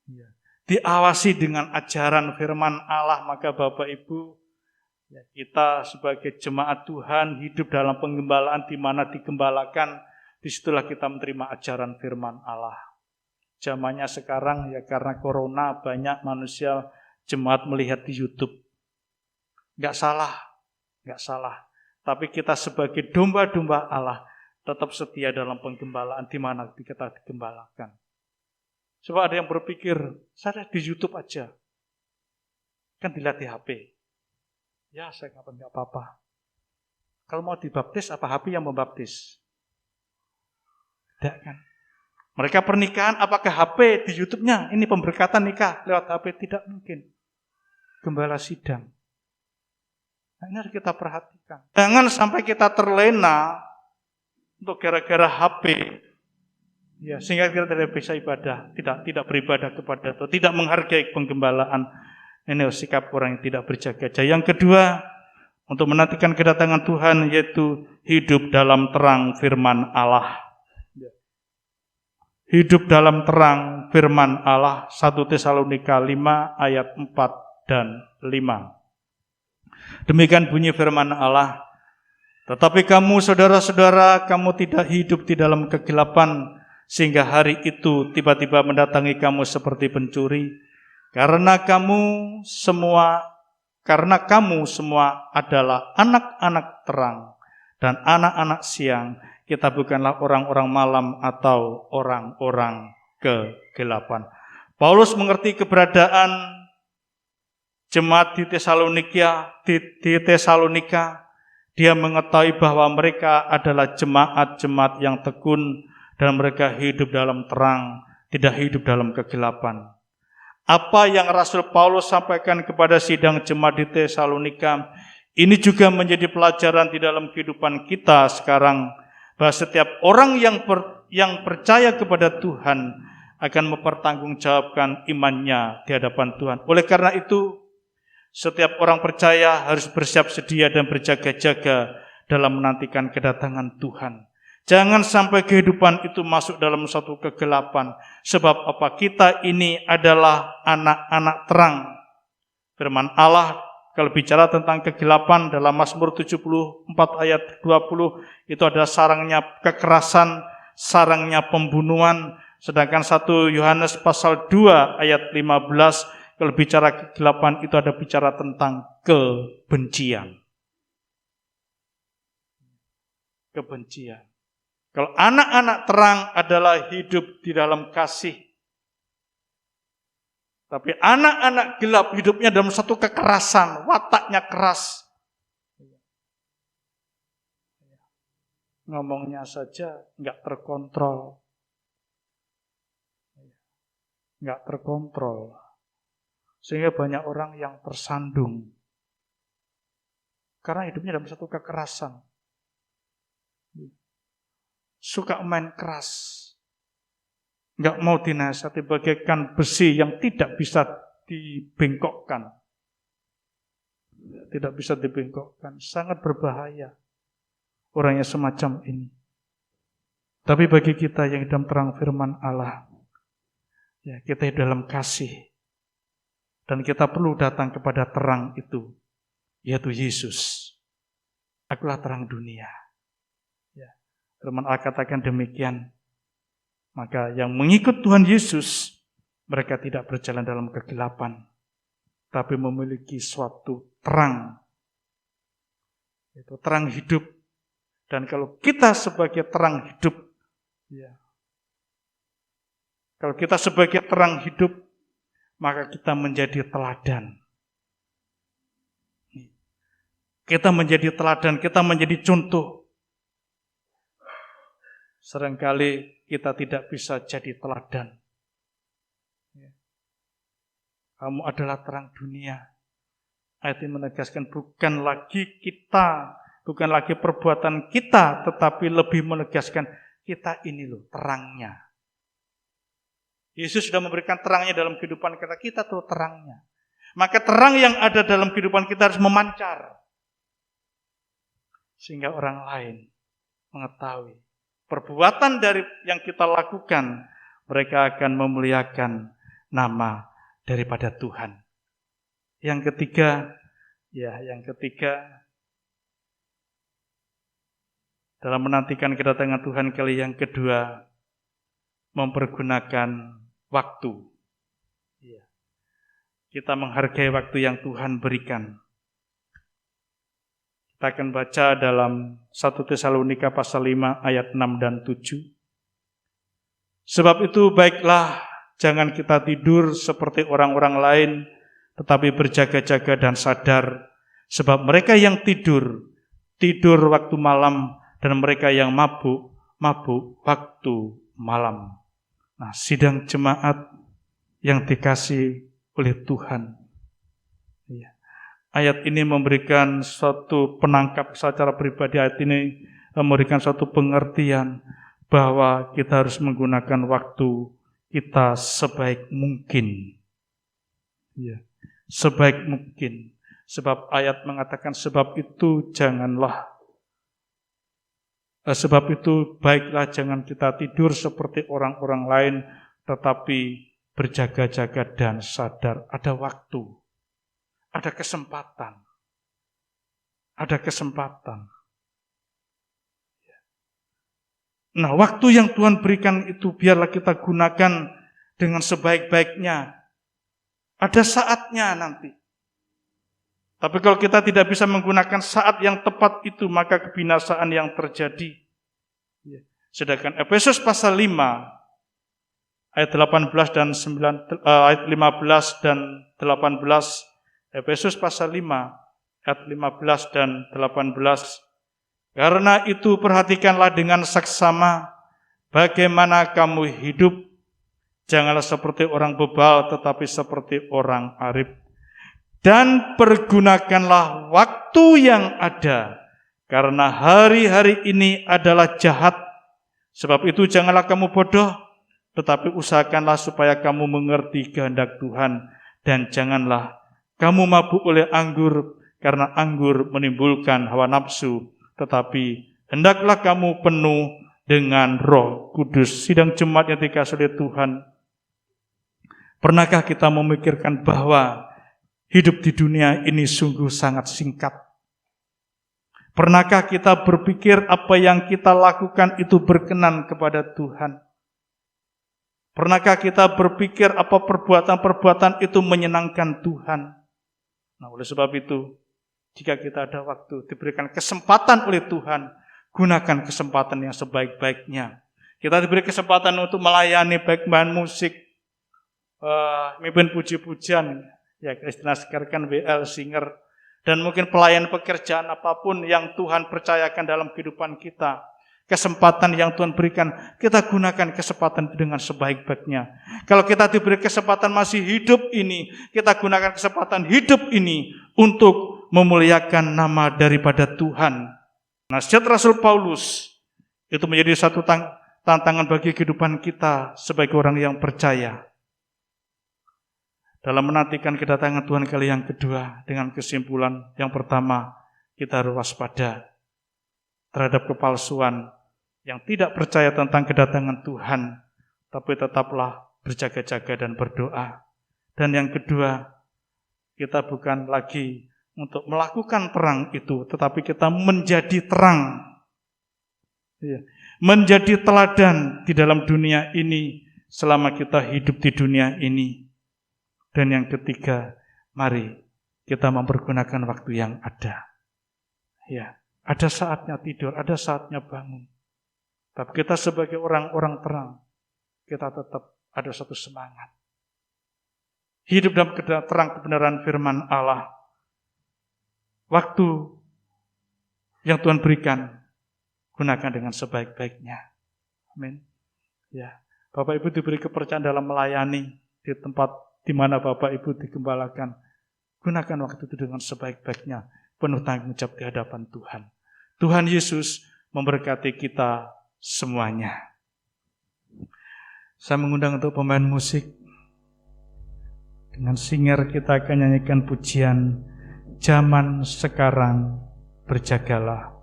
Speaker 2: Ya, diawasi dengan ajaran firman Allah. Maka Bapak Ibu, ya, kita sebagai jemaat Tuhan hidup dalam penggembalaan, di mana digembalakan, disitulah kita menerima ajaran firman Allah. Zamannya sekarang ya, karena corona banyak manusia jemaat melihat di YouTube. Enggak salah. Tapi kita sebagai domba-domba Allah tetap setia dalam penggembalaan di mana kita digembalakan. Sebab ada yang berpikir, saya di YouTube aja, kan dilihat di HP. Ya, saya enggak apa-apa. Kalau mau dibaptis, apa HP yang membaptis? Tidak kan? Mereka pernikahan, apakah HP di YouTube-nya? Ini pemberkatan nikah lewat HP? Tidak mungkin. Gembala sidang. Nah, ini harus kita perhatikan. Jangan sampai kita terlena untuk gara-gara HP, ya, sehingga kita tidak bisa ibadah, tidak beribadah kepada Tuhan, tidak menghargai penggembalaan. Ini sikap orang yang tidak berjaga-jaga. Yang kedua, untuk menantikan kedatangan Tuhan, yaitu hidup dalam terang firman Allah. Hidup dalam terang firman Allah. 1 Tesalonika 5 ayat 4 dan 5. Demikian bunyi firman Allah. Tetapi kamu saudara-saudara, kamu tidak hidup di dalam kegelapan, sehingga hari itu tiba-tiba mendatangi kamu seperti pencuri. Karena kamu semua adalah anak-anak terang dan anak-anak siang. Kita bukanlah orang-orang malam atau orang-orang kegelapan. Paulus mengerti keberadaan jemaat di Tesalonika. Dia mengetahui bahwa mereka adalah jemaat-jemaat yang tekun dan mereka hidup dalam terang, tidak hidup dalam kegelapan. Apa yang Rasul Paulus sampaikan kepada sidang jemaat di Tesalonika, ini juga menjadi pelajaran di dalam kehidupan kita sekarang, bahwa setiap orang yang percaya kepada Tuhan akan mempertanggungjawabkan imannya di hadapan Tuhan. Oleh karena itu, setiap orang percaya harus bersiap sedia dan berjaga-jaga dalam menantikan kedatangan Tuhan. Jangan sampai kehidupan itu masuk dalam suatu kegelapan. Sebab apa? Kita ini adalah anak-anak terang. Firman Allah kalau bicara tentang kegelapan dalam Mazmur 74 ayat 20, itu adalah sarangnya kekerasan, sarangnya pembunuhan. Sedangkan 1 Yohanes pasal 2 ayat 15, kalau bicara kegelapan itu ada bicara tentang kebencian. Kebencian. Kalau anak-anak terang adalah hidup di dalam kasih. Tapi anak-anak gelap hidupnya dalam satu kekerasan, wataknya keras. Ngomongnya saja enggak terkontrol. Enggak terkontrol. Sehingga banyak orang yang tersandung. Karena hidupnya dalam satu kekerasan. Suka main keras. Enggak mau dinasihati, bagaikan besi yang tidak bisa dibengkokkan. Tidak bisa dibengkokkan. Sangat berbahaya orangnya semacam ini. Tapi bagi kita yang dalam terang firman Allah, ya, kita dalam kasih. Dan kita perlu datang kepada terang itu, yaitu Yesus. Akulah terang dunia. Ya. Firman Allah katakan demikian. Maka yang mengikut Tuhan Yesus, mereka tidak berjalan dalam kegelapan, tapi memiliki suatu terang. Itu terang hidup. Dan kalau kita sebagai terang hidup, Ya. Kalau kita sebagai terang hidup, maka kita menjadi teladan. Kita menjadi teladan, kita menjadi contoh. Seringkali kita tidak bisa jadi teladan. Kamu adalah terang dunia. Ayat ini menegaskan bukan lagi kita, bukan lagi perbuatan kita, tetapi lebih menegaskan kita ini loh terangnya. Yesus sudah memberikan terangnya dalam kehidupan kita tuh terangnya. Maka terang yang ada dalam kehidupan kita harus memancar. Sehingga orang lain mengetahui perbuatan dari yang kita lakukan, mereka akan memuliakan nama daripada Tuhan. Yang ketiga, dalam menantikan kedatangan Tuhan kali yang kedua, mempergunakan waktu. Kita menghargai waktu yang Tuhan berikan. Kita akan baca dalam 1 Tesalonika pasal 5 ayat 6 dan 7. Sebab itu baiklah, jangan kita tidur seperti orang-orang lain, tetapi berjaga-jaga dan sadar. Sebab mereka yang tidur waktu malam, dan mereka yang mabuk waktu malam. Nah, sidang jemaat yang dikasihi oleh Tuhan. Ayat ini memberikan suatu penangkap secara pribadi. Ayat ini memberikan suatu pengertian bahwa kita harus menggunakan waktu kita sebaik mungkin. Sebaik mungkin. Sebab ayat mengatakan sebab itu baiklah jangan kita tidur seperti orang-orang lain, tetapi berjaga-jaga dan sadar. Ada waktu. Ada kesempatan. Nah, waktu yang Tuhan berikan itu biarlah kita gunakan dengan sebaik-baiknya. Ada saatnya nanti. Tapi kalau kita tidak bisa menggunakan saat yang tepat itu, maka kebinasaan yang terjadi. Sedangkan Efesus pasal 5 ayat 18 dan 9 ayat 15 dan 18, Efesus pasal 5 ayat 15 dan 18. Karena itu perhatikanlah dengan saksama bagaimana kamu hidup. Janganlah seperti orang bebal, tetapi seperti orang arif. Dan pergunakanlah waktu yang ada, karena hari-hari ini adalah jahat. Sebab itu janganlah kamu bodoh, tetapi usahakanlah supaya kamu mengerti kehendak Tuhan. Dan janganlah kamu mabuk oleh anggur, karena anggur menimbulkan hawa nafsu, tetapi hendaklah kamu penuh dengan Roh Kudus. Sidang jemaat yang dikasihi oleh Tuhan, pernahkah kita memikirkan bahwa hidup di dunia ini sungguh sangat singkat? Pernahkah kita berpikir apa yang kita lakukan itu berkenan kepada Tuhan? Pernahkah kita berpikir apa perbuatan-perbuatan itu menyenangkan Tuhan? Nah, oleh sebab itu, jika kita ada waktu, diberikan kesempatan oleh Tuhan, gunakan kesempatan yang sebaik-baiknya. Kita diberi kesempatan untuk melayani baik main musik, mimpin puji-pujian, ya istilah sekarang WL singer, dan mungkin pelayan pekerjaan apapun yang Tuhan percayakan dalam kehidupan kita. Kesempatan yang Tuhan berikan, kita gunakan kesempatan dengan sebaik-baiknya. Kalau kita diberi kesempatan masih hidup ini, kita gunakan kesempatan hidup ini untuk memuliakan nama daripada Tuhan. Nasihat Rasul Paulus itu menjadi satu tantangan bagi kehidupan kita sebagai orang yang percaya. Dalam menantikan kedatangan Tuhan kali yang kedua, dengan kesimpulan yang pertama, kita harus waspada terhadap kepalsuan yang tidak percaya tentang kedatangan Tuhan, tapi tetaplah berjaga-jaga dan berdoa. Dan yang kedua, kita bukan lagi untuk melakukan terang itu, tetapi kita menjadi terang. Menjadi teladan di dalam dunia ini selama kita hidup di dunia ini. Dan yang ketiga, mari kita mempergunakan waktu yang ada. Ada saatnya tidur, ada saatnya bangun. Tapi kita sebagai orang-orang terang, kita tetap ada satu semangat. Hidup dalam terang kebenaran firman Allah. Waktu yang Tuhan berikan, gunakan dengan sebaik-baiknya. Amin. Ya, Bapak Ibu diberi kepercayaan dalam melayani di tempat di mana Bapak Ibu digembalakan. Gunakan waktu itu dengan sebaik-baiknya, penuh tanggung jawab di hadapan Tuhan. Tuhan Yesus memberkati kita semuanya. Saya mengundang untuk pemain musik. Dengan singer kita akan nyanyikan pujian Zaman Sekarang Berjagalah.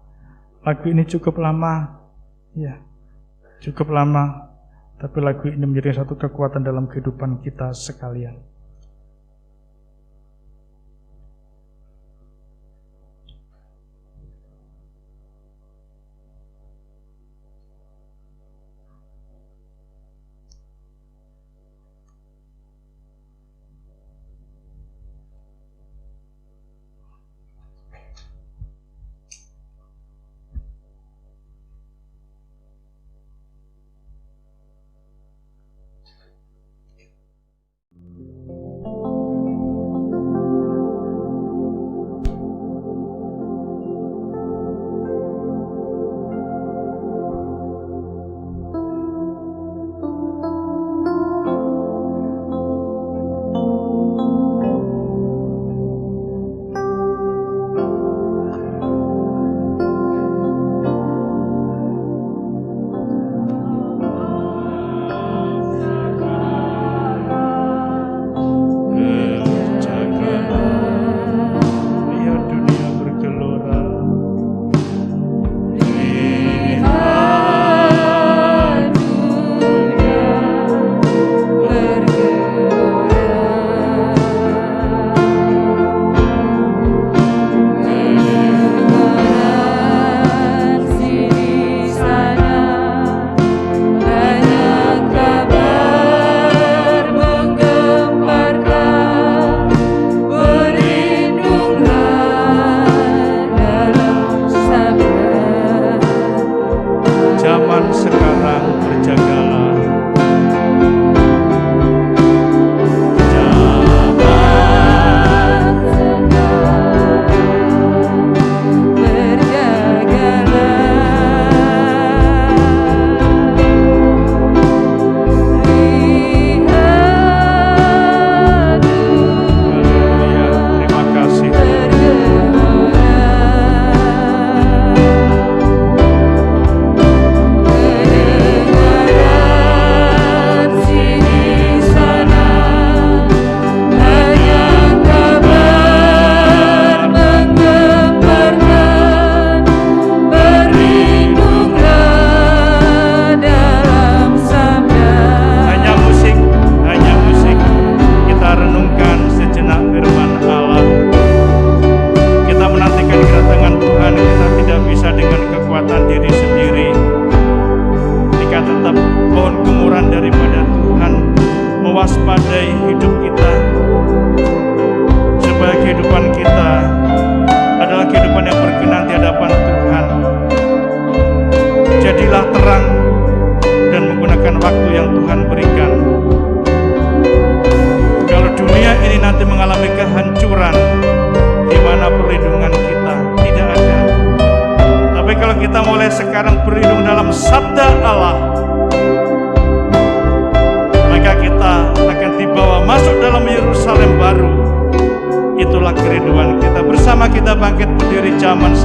Speaker 2: Lagu ini cukup lama, ya, cukup lama. Tapi lagu ini menjadi satu kekuatan dalam kehidupan kita sekalian.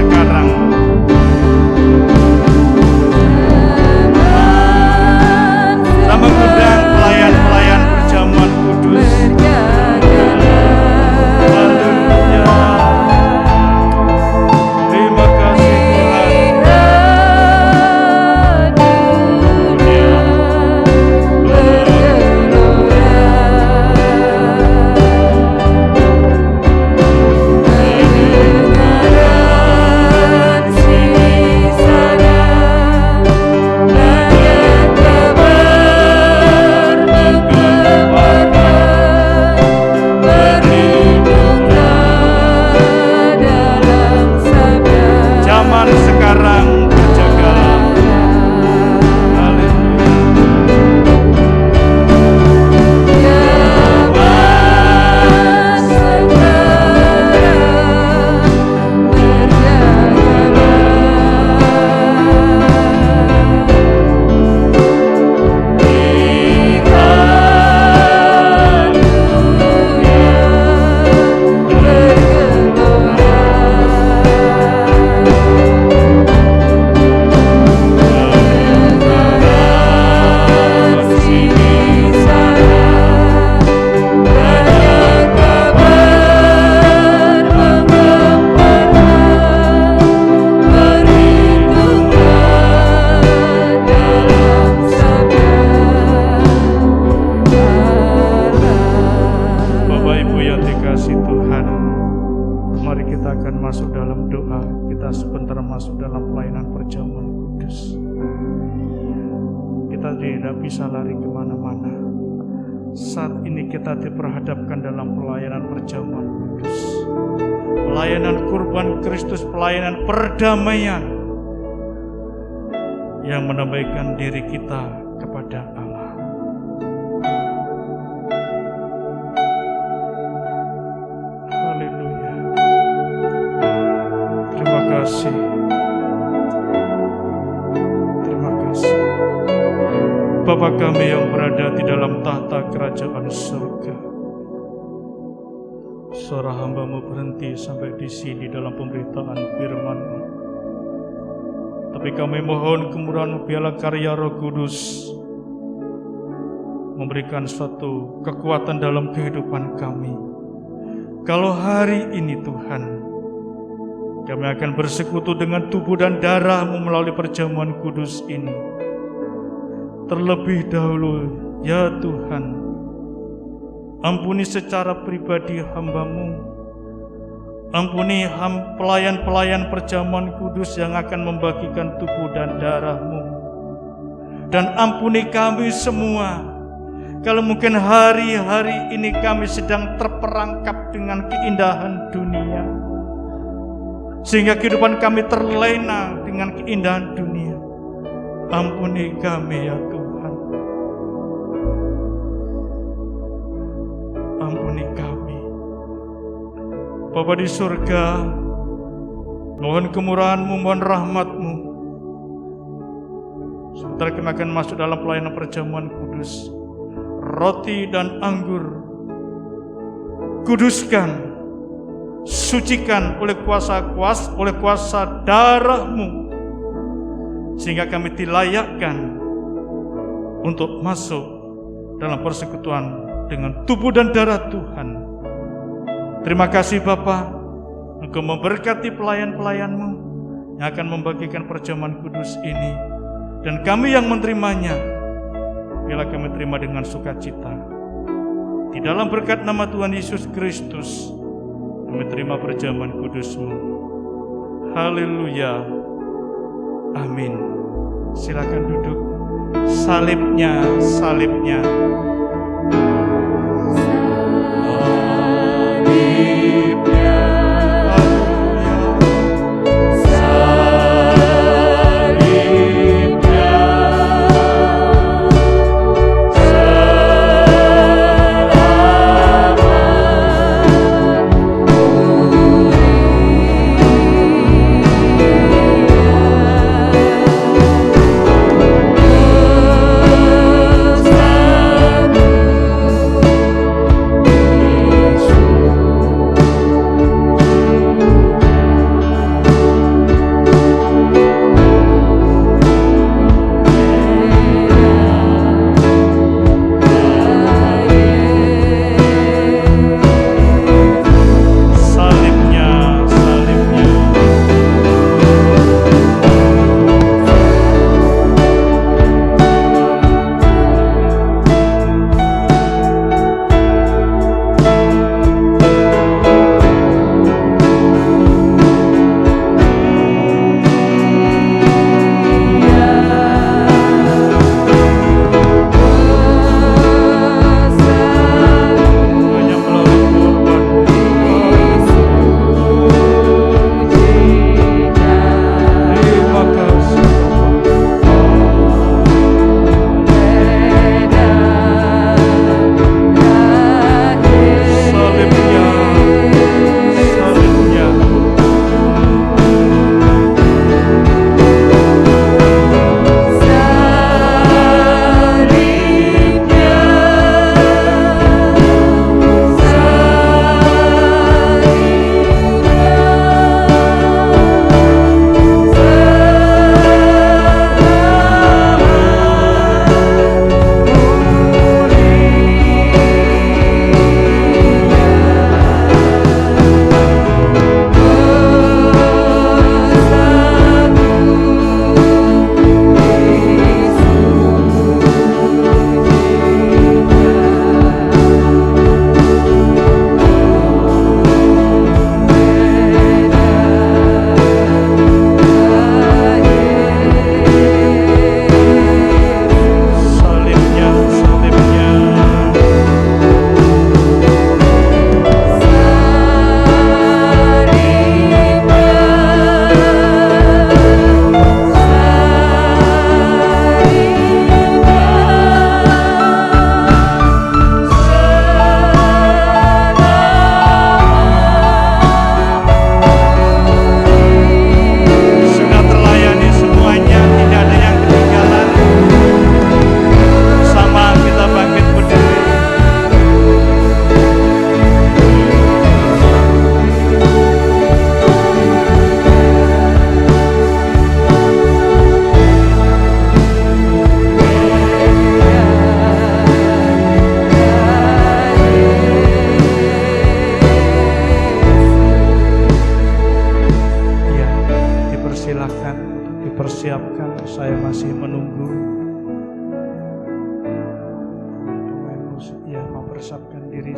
Speaker 3: Dengaran
Speaker 2: masuk dalam pelayanan perjamuan kudus. Kita tidak bisa lari kemana-mana. Saat ini kita diperhadapkan dalam pelayanan perjamuan kudus, pelayanan kurban Kristus, pelayanan perdamaian yang menambahkan diri kita kepada Allah. Haleluya. Terima kasih. Terima kasih. Bapa kami yang berada di dalam tahta kerajaan surga, suara hamba-Mu berhenti sampai di sini dalam pemberitaan firman-Mu. Tapi kami mohon kemurahan-Mu, biarlah karya Roh Kudus memberikan suatu kekuatan dalam kehidupan kami. Kalau hari ini Tuhan, kami akan bersekutu dengan tubuh dan darah-Mu melalui perjamuan kudus ini. Terlebih dahulu, ya Tuhan, ampuni secara pribadi hamba-Mu. Ampuni pelayan-pelayan perjamuan kudus yang akan membagikan tubuh dan darah-Mu. Dan ampuni kami semua, kalau mungkin hari-hari ini kami sedang terperangkap dengan keindahan dunia, sehingga kehidupan kami terlena dengan keindahan dunia. Ampuni kami ya Tuhan. Ampuni kami. Bapa di surga, mohon kemurahan-Mu, mohon rahmat-Mu. Sebentar kami akan masuk dalam pelayanan perjamuan kudus. Roti dan anggur, kuduskan, sucikan oleh kuasa darah-Mu, sehingga kami dilayakkan untuk masuk dalam persekutuan dengan tubuh dan darah Tuhan. Terima kasih Bapa, Engkau memberkati pelayan-pelayan-Mu yang akan membagikan perjamuan kudus ini, dan kami yang menerimanya, biarlah kami terima dengan sukacita. Di dalam berkat nama Tuhan Yesus Kristus, kami terima perjamuan kudus-Mu. Haleluya. Amin. Silakan duduk. Salibnya. Salibnya.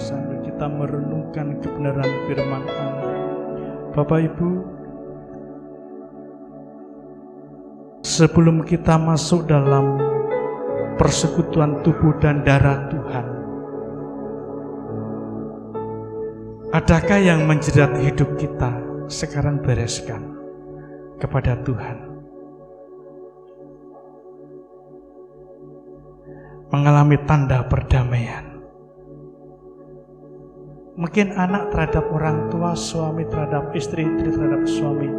Speaker 2: sambil kita merenungkan kebenaran firman Allah. Bapak Ibu, sebelum kita masuk dalam persekutuan tubuh dan darah Tuhan, adakah yang menjerat hidup kita? Sekarang bereskan kepada Tuhan. Mengalami tanda perdamaian. Mungkin anak terhadap orang tua, suami terhadap istri, istri terhadap suami.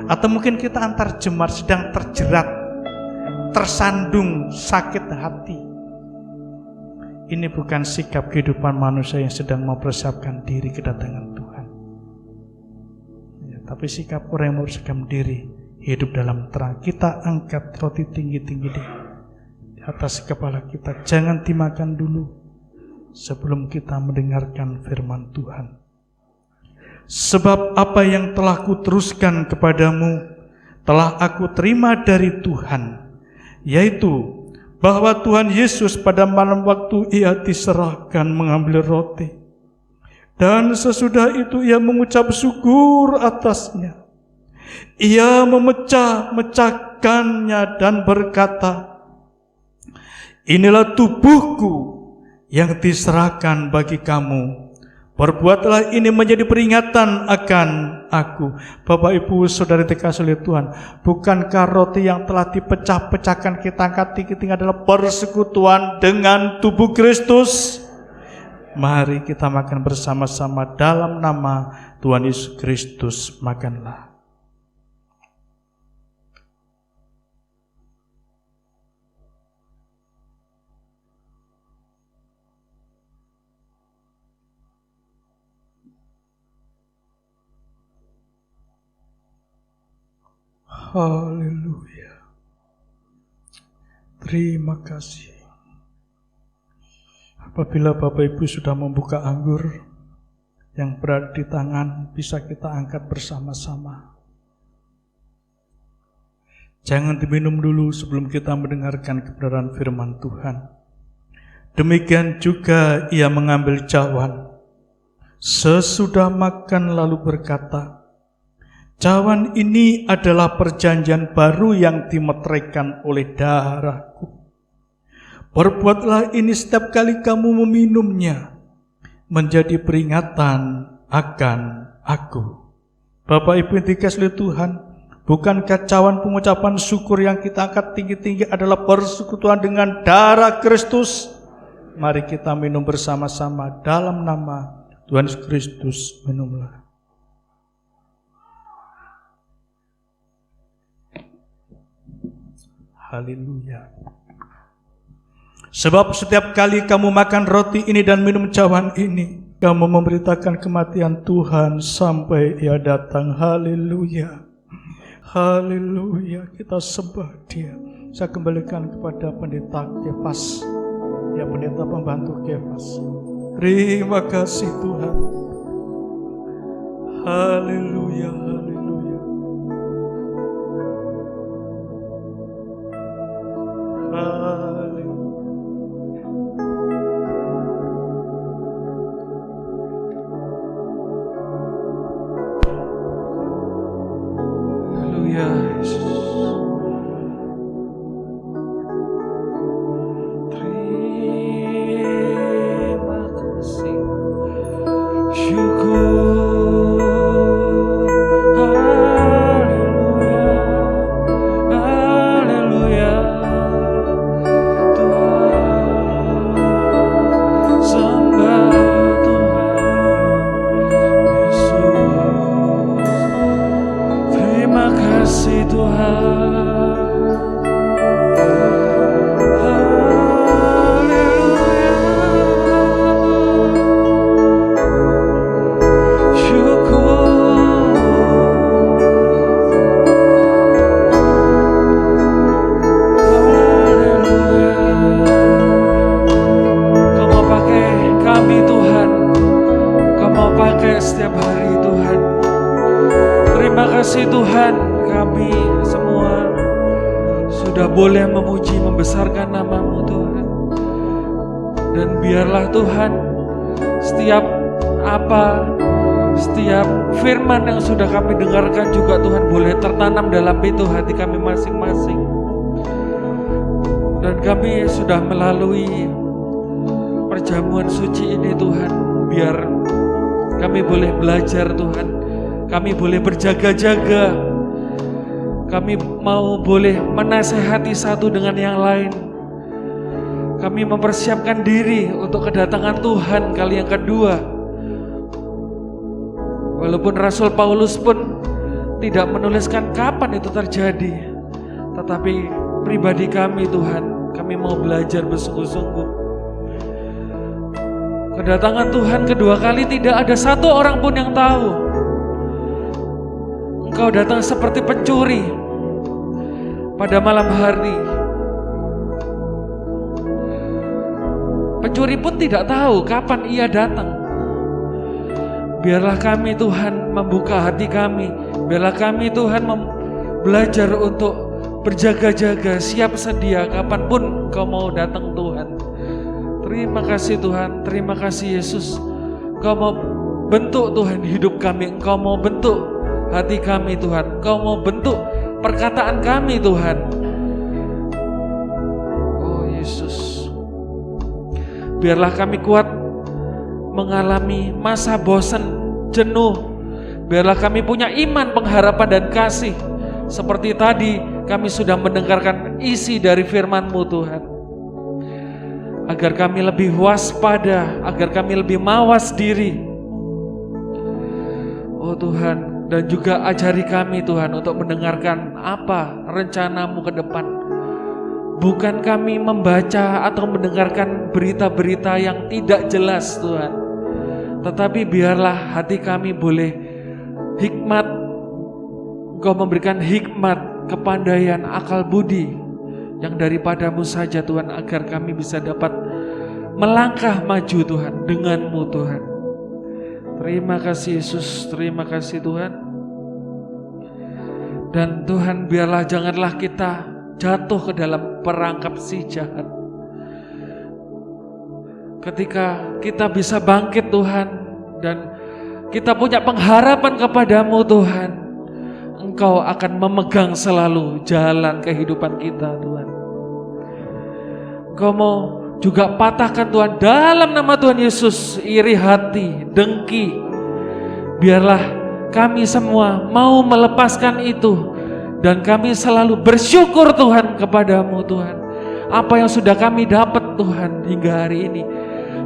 Speaker 2: Atau mungkin kita antar jemaat sedang terjerat, tersandung, sakit hati. Ini bukan sikap kehidupan manusia yang sedang mempersiapkan diri kedatangan Tuhan. Ya, tapi sikap orang yang mempersiapkan diri, hidup dalam terang. Kita angkat roti tinggi-tinggi di atas kepala kita. Jangan dimakan dulu sebelum kita mendengarkan firman Tuhan. Sebab apa yang telah kuteruskan kepadamu telah aku terima dari Tuhan, yaitu bahwa Tuhan Yesus pada malam waktu ia diserahkan mengambil roti, dan sesudah itu ia mengucap syukur atasnya. Ia memecah-mecahkannya dan berkata, inilah tubuhku yang diserahkan bagi kamu. Perbuatlah ini menjadi peringatan akan aku. Bapak Ibu Saudara dikasihi oleh Tuhan, bukankah roti yang telah dipecah-pecahkan kita angkat tinggi-tinggi adalah persekutuan dengan tubuh Kristus? Mari kita makan bersama-sama dalam nama Tuhan Yesus Kristus. Makanlah. Haleluya. Terima kasih. Apabila Bapak Ibu sudah membuka anggur yang berada di tangan, bisa kita angkat bersama-sama. Jangan diminum dulu sebelum kita mendengarkan kebenaran firman Tuhan. Demikian juga ia mengambil cawan. Sesudah makan lalu berkata, cawan ini adalah perjanjian baru yang dimeteraikan oleh darahku. Perbuatlah ini setiap kali kamu meminumnya, menjadi peringatan akan aku. Bapak Ibu yang dikasihi Tuhan, bukankah cawan pengucapan syukur yang kita angkat tinggi-tinggi adalah persekutuan dengan darah Kristus? Mari kita minum bersama-sama dalam nama Tuhan Yesus Kristus. Minumlah. Haleluya. Sebab setiap kali kamu makan roti ini dan minum cawan ini, kamu memberitakan kematian Tuhan sampai ia datang. Haleluya. Haleluya. Kita sembah Dia. Saya kembalikan kepada pendeta Kefas. Ya, pendeta pembantu Kefas. Terima kasih Tuhan. Haleluya. Haleluya.
Speaker 3: Boleh memuji, membesarkan nama-Mu Tuhan. Dan biarlah Tuhan Setiap setiap firman yang sudah kami dengarkan juga Tuhan boleh tertanam dalam pintu hati kami masing-masing. Dan kami sudah melalui perjamuan suci ini Tuhan, biar kami boleh belajar Tuhan, kami boleh berjaga-jaga, kami mau boleh menasehati satu dengan yang lain. Kami mempersiapkan diri untuk kedatangan Tuhan kali yang kedua. Walaupun Rasul Paulus pun tidak menuliskan kapan itu terjadi, tetapi pribadi kami Tuhan, kami mau belajar bersungguh-sungguh. Kedatangan Tuhan kedua kali tidak ada satu orang pun yang tahu. Engkau datang seperti pencuri pada malam hari. Pencuri pun tidak tahu kapan ia datang. Biarlah kami Tuhan membuka hati kami. Biarlah kami Tuhan belajar untuk berjaga-jaga, siap sedia kapanpun Kau mau datang Tuhan. Terima kasih Tuhan, terima kasih Yesus. Kau mau bentuk Tuhan hidup kami, Engkau mau bentuk hati kami Tuhan, Engkau mau bentuk perkataan kami Tuhan. Oh Yesus, biarlah kami kuat mengalami masa bosan, jenuh. Biarlah kami punya iman, pengharapan dan kasih. Seperti tadi kami sudah mendengarkan isi dari firman-Mu Tuhan. Agar kami lebih waspada, agar kami lebih mawas diri. Oh Tuhan, dan juga ajari kami Tuhan untuk mendengarkan apa rencana-Mu ke depan. Bukan kami membaca atau mendengarkan berita-berita yang tidak jelas Tuhan, tetapi biarlah hati kami boleh hikmat. Engkau memberikan hikmat, kepandaian, akal budi yang daripada-Mu saja Tuhan, agar kami bisa dapat melangkah maju Tuhan dengan-Mu Tuhan. Terima kasih Yesus, terima kasih Tuhan. Dan Tuhan, biarlah janganlah kita jatuh ke dalam perangkap si jahat. Ketika kita bisa bangkit Tuhan, dan kita punya pengharapan kepada-Mu Tuhan, Engkau akan memegang selalu jalan kehidupan kita Tuhan. Engkau mau juga patahkan Tuhan dalam nama Tuhan Yesus iri hati, dengki. Biarlah kami semua mau melepaskan itu, dan kami selalu bersyukur Tuhan kepada-Mu Tuhan. Apa yang sudah kami dapat Tuhan hingga hari ini,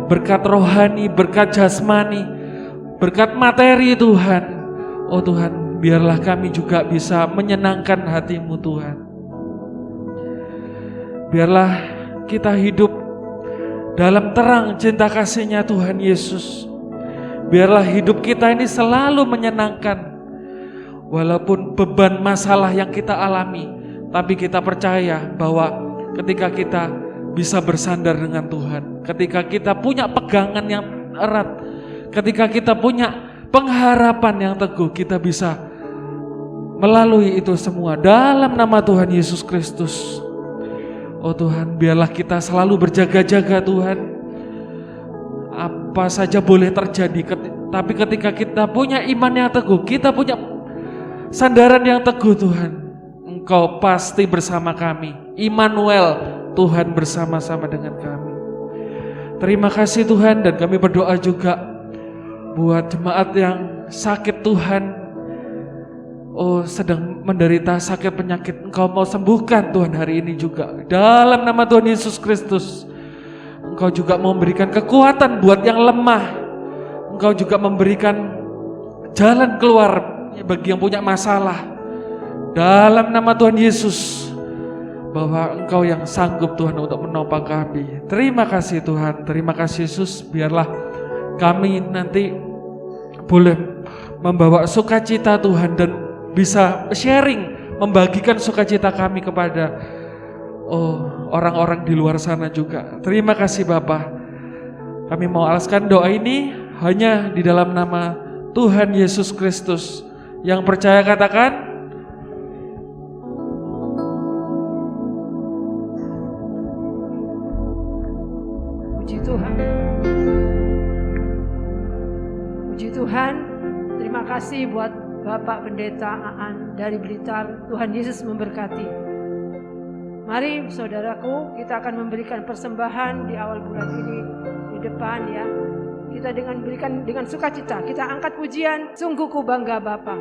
Speaker 3: berkat rohani, berkat jasmani, berkat materi Tuhan. Oh Tuhan, biarlah kami juga bisa menyenangkan hati-Mu Tuhan. Biarlah kita hidup dalam terang cinta kasih-Nya Tuhan Yesus. Biarlah hidup kita ini selalu menyenangkan. Walaupun beban masalah yang kita alami, tapi kita percaya bahwa ketika kita bisa bersandar dengan Tuhan, ketika kita punya pegangan yang erat, ketika kita punya pengharapan yang teguh, kita bisa melalui itu semua dalam nama Tuhan Yesus Kristus. Oh Tuhan, biarlah kita selalu berjaga-jaga Tuhan. Apa saja boleh terjadi, tapi ketika kita punya iman yang teguh, kita punya sandaran yang teguh Tuhan, Engkau pasti bersama kami. Immanuel, Tuhan bersama-sama dengan kami. Terima kasih Tuhan, dan kami berdoa juga buat jemaat yang sakit Tuhan. Oh, sedang menderita sakit penyakit, Engkau mau sembuhkan Tuhan hari ini juga. Dalam nama Tuhan Yesus Kristus. Engkau juga memberikan kekuatan buat yang lemah. Engkau juga memberikan jalan keluar bagi yang punya masalah. Dalam nama Tuhan Yesus, bahwa Engkau yang sanggup Tuhan untuk menopang kami. Terima kasih Tuhan, terima kasih Yesus. Biarlah kami nanti boleh membawa sukacita Tuhan, dan bisa sharing, membagikan sukacita kami kepada orang-orang di luar sana juga. Terima kasih Bapa. Kami mau alaskan doa ini hanya di dalam nama Tuhan Yesus Kristus. Yang percaya katakan
Speaker 4: puji Tuhan. Tuhan, terima kasih buat Bapak Pendeta Aan dari Blitar. Tuhan Yesus memberkati. Mari saudaraku, kita akan memberikan persembahan di awal bulan ini di depan ya. Kita dengan berikan dengan sukacita, kita angkat pujian, sungguh ku bangga Bapa.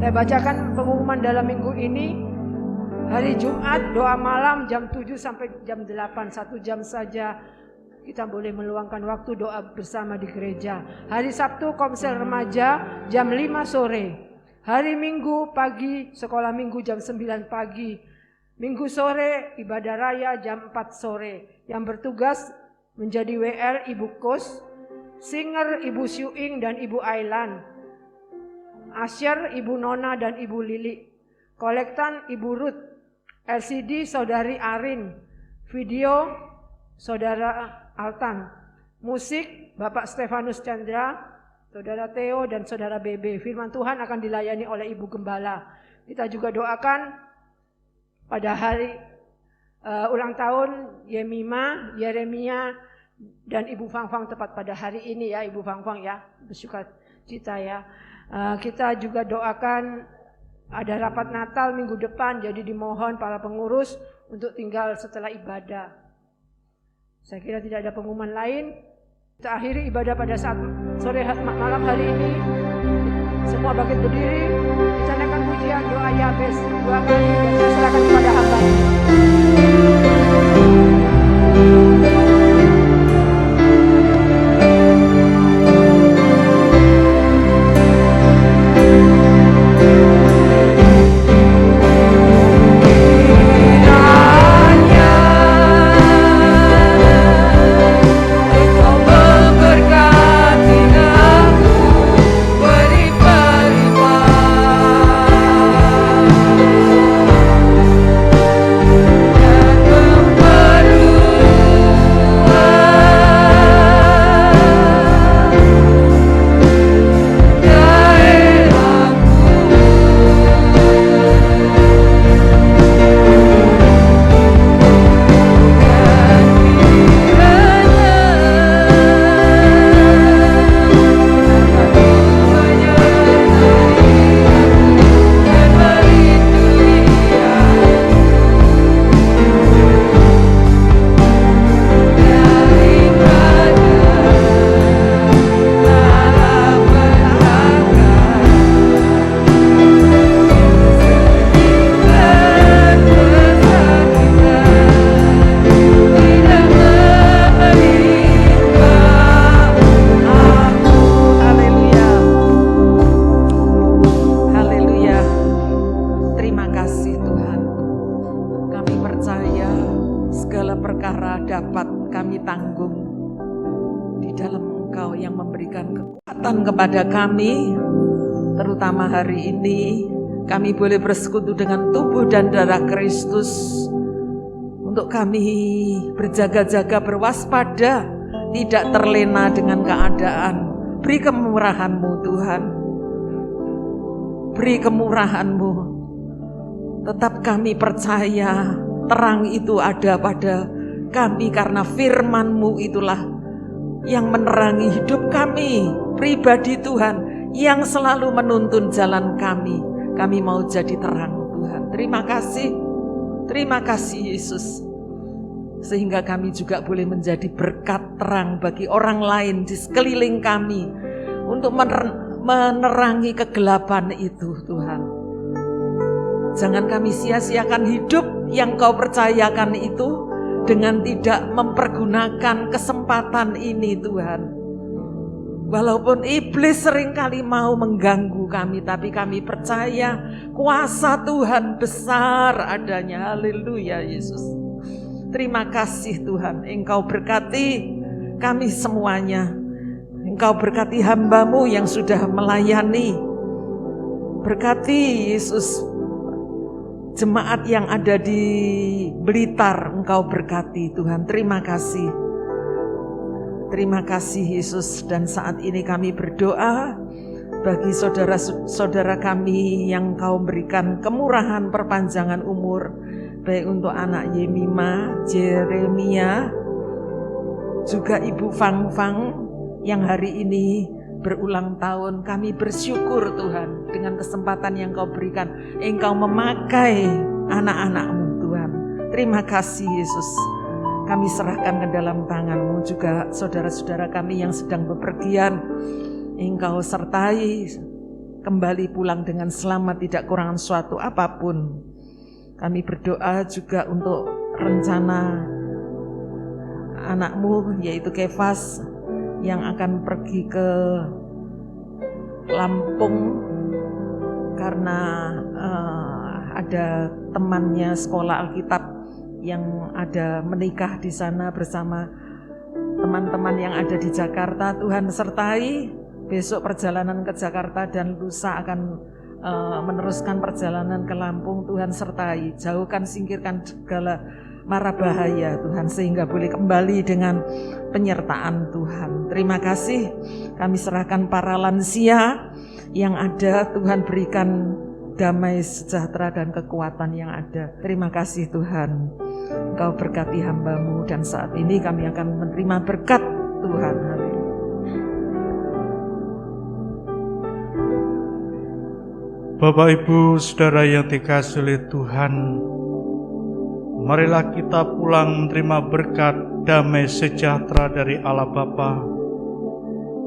Speaker 4: Bacakan pengumuman dalam minggu ini. Hari Jumat doa malam jam 7 sampai jam 8, 1 jam saja kita boleh meluangkan waktu doa bersama di gereja. Hari Sabtu komsel remaja jam 5 sore. Hari Minggu pagi sekolah minggu jam 9 pagi. Minggu sore ibadah raya jam 4 sore. Yang bertugas menjadi WL Ibu Kus, singer Ibu Syuing dan Ibu Ailan, Asyar Ibu Nona dan Ibu Lili, kolektan Ibu Ruth, LCD Saudari Arin, video Saudara Altan, musik Bapak Stefanus Chandra, Saudara Theo dan Saudara Bebe. Firman Tuhan akan dilayani oleh Ibu Gembala. Kita juga doakan pada hari ulang tahun Yemima, Yeremia dan Ibu Fangfang tepat pada hari ini ya Ibu Fangfang ya, bersuka cita ya. Kita juga doakan ada rapat Natal minggu depan, jadi dimohon para pengurus untuk tinggal setelah ibadah. Saya kira tidak ada pengumuman lain. Kita akhiri ibadah pada saat sore malam hari ini. Semua bangkit berdiri, kita naikkan pujian doa Yabes 2 kali dan saya serahkan kepada hamba ini.
Speaker 5: Ku segala perkara dapat kami tanggung di dalam Engkau yang memberikan kekuatan kepada kami. Terutama hari ini kami boleh bersekutu dengan tubuh dan darah Kristus untuk kami berjaga-jaga, berwaspada, tidak terlena dengan keadaan. Beri kemurahan-Mu Tuhan, beri kemurahan-Mu. Tetap kami percaya terang itu ada pada kami karena firman-Mu itulah yang menerangi hidup kami pribadi Tuhan, yang selalu menuntun jalan kami. Kami mau jadi terang Tuhan. Terima kasih Yesus. Sehingga kami juga boleh menjadi berkat terang bagi orang lain di sekeliling kami untuk menerangi kegelapan itu Tuhan. Jangan kami sia-siakan hidup yang Kau percayakan itu dengan tidak mempergunakan kesempatan ini Tuhan. Walaupun iblis seringkali mau mengganggu kami, tapi kami percaya kuasa Tuhan besar adanya. Haleluya Yesus. Terima kasih Tuhan, Engkau berkati kami semuanya. Engkau berkati hamba-Mu yang sudah melayani. Berkati Yesus jemaat yang ada di Blitar, Engkau berkati Tuhan. Terima kasih. Terima kasih Yesus. Dan saat ini kami berdoa bagi saudara-saudara kami yang Kau berikan kemurahan perpanjangan umur, baik untuk anak Yemima, Jeremia, juga Ibu Fang yang hari ini berulang tahun. Kami bersyukur Tuhan dengan kesempatan yang Kau berikan. Engkau memakai anak-anak-Mu Tuhan. Terima kasih Yesus. Kami serahkan ke dalam tangan-Mu juga saudara-saudara kami yang sedang bepergian. Engkau sertai kembali pulang dengan selamat, tidak kurangan suatu apapun. Kami berdoa juga untuk rencana anak-Mu yaitu Kefas yang akan pergi ke Lampung karena ada temannya sekolah Alkitab yang ada menikah di sana bersama teman-teman yang ada di Jakarta. Tuhan sertai besok perjalanan ke Jakarta dan lusa akan meneruskan perjalanan ke Lampung. Tuhan sertai, jauhkan, singkirkan segala mara bahaya Tuhan, sehingga boleh kembali dengan penyertaan Tuhan. Terima kasih. Kami serahkan para lansia yang ada, Tuhan berikan damai, sejahtera dan kekuatan yang ada. Terima kasih Tuhan. Engkau berkati hamba-Mu dan saat ini kami akan menerima berkat Tuhan.
Speaker 2: Bapak Ibu Saudara yang dikasihi oleh Tuhan, marilah kita pulang menerima berkat damai sejahtera dari Allah Bapa,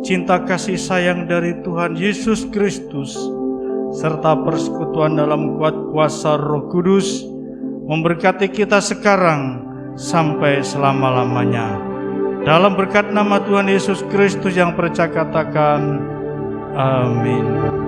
Speaker 2: cinta kasih sayang dari Tuhan Yesus Kristus, serta persekutuan dalam kuat kuasa Roh Kudus memberkati kita sekarang sampai selama-lamanya. Dalam berkat nama Tuhan Yesus Kristus yang percaya katakan amin.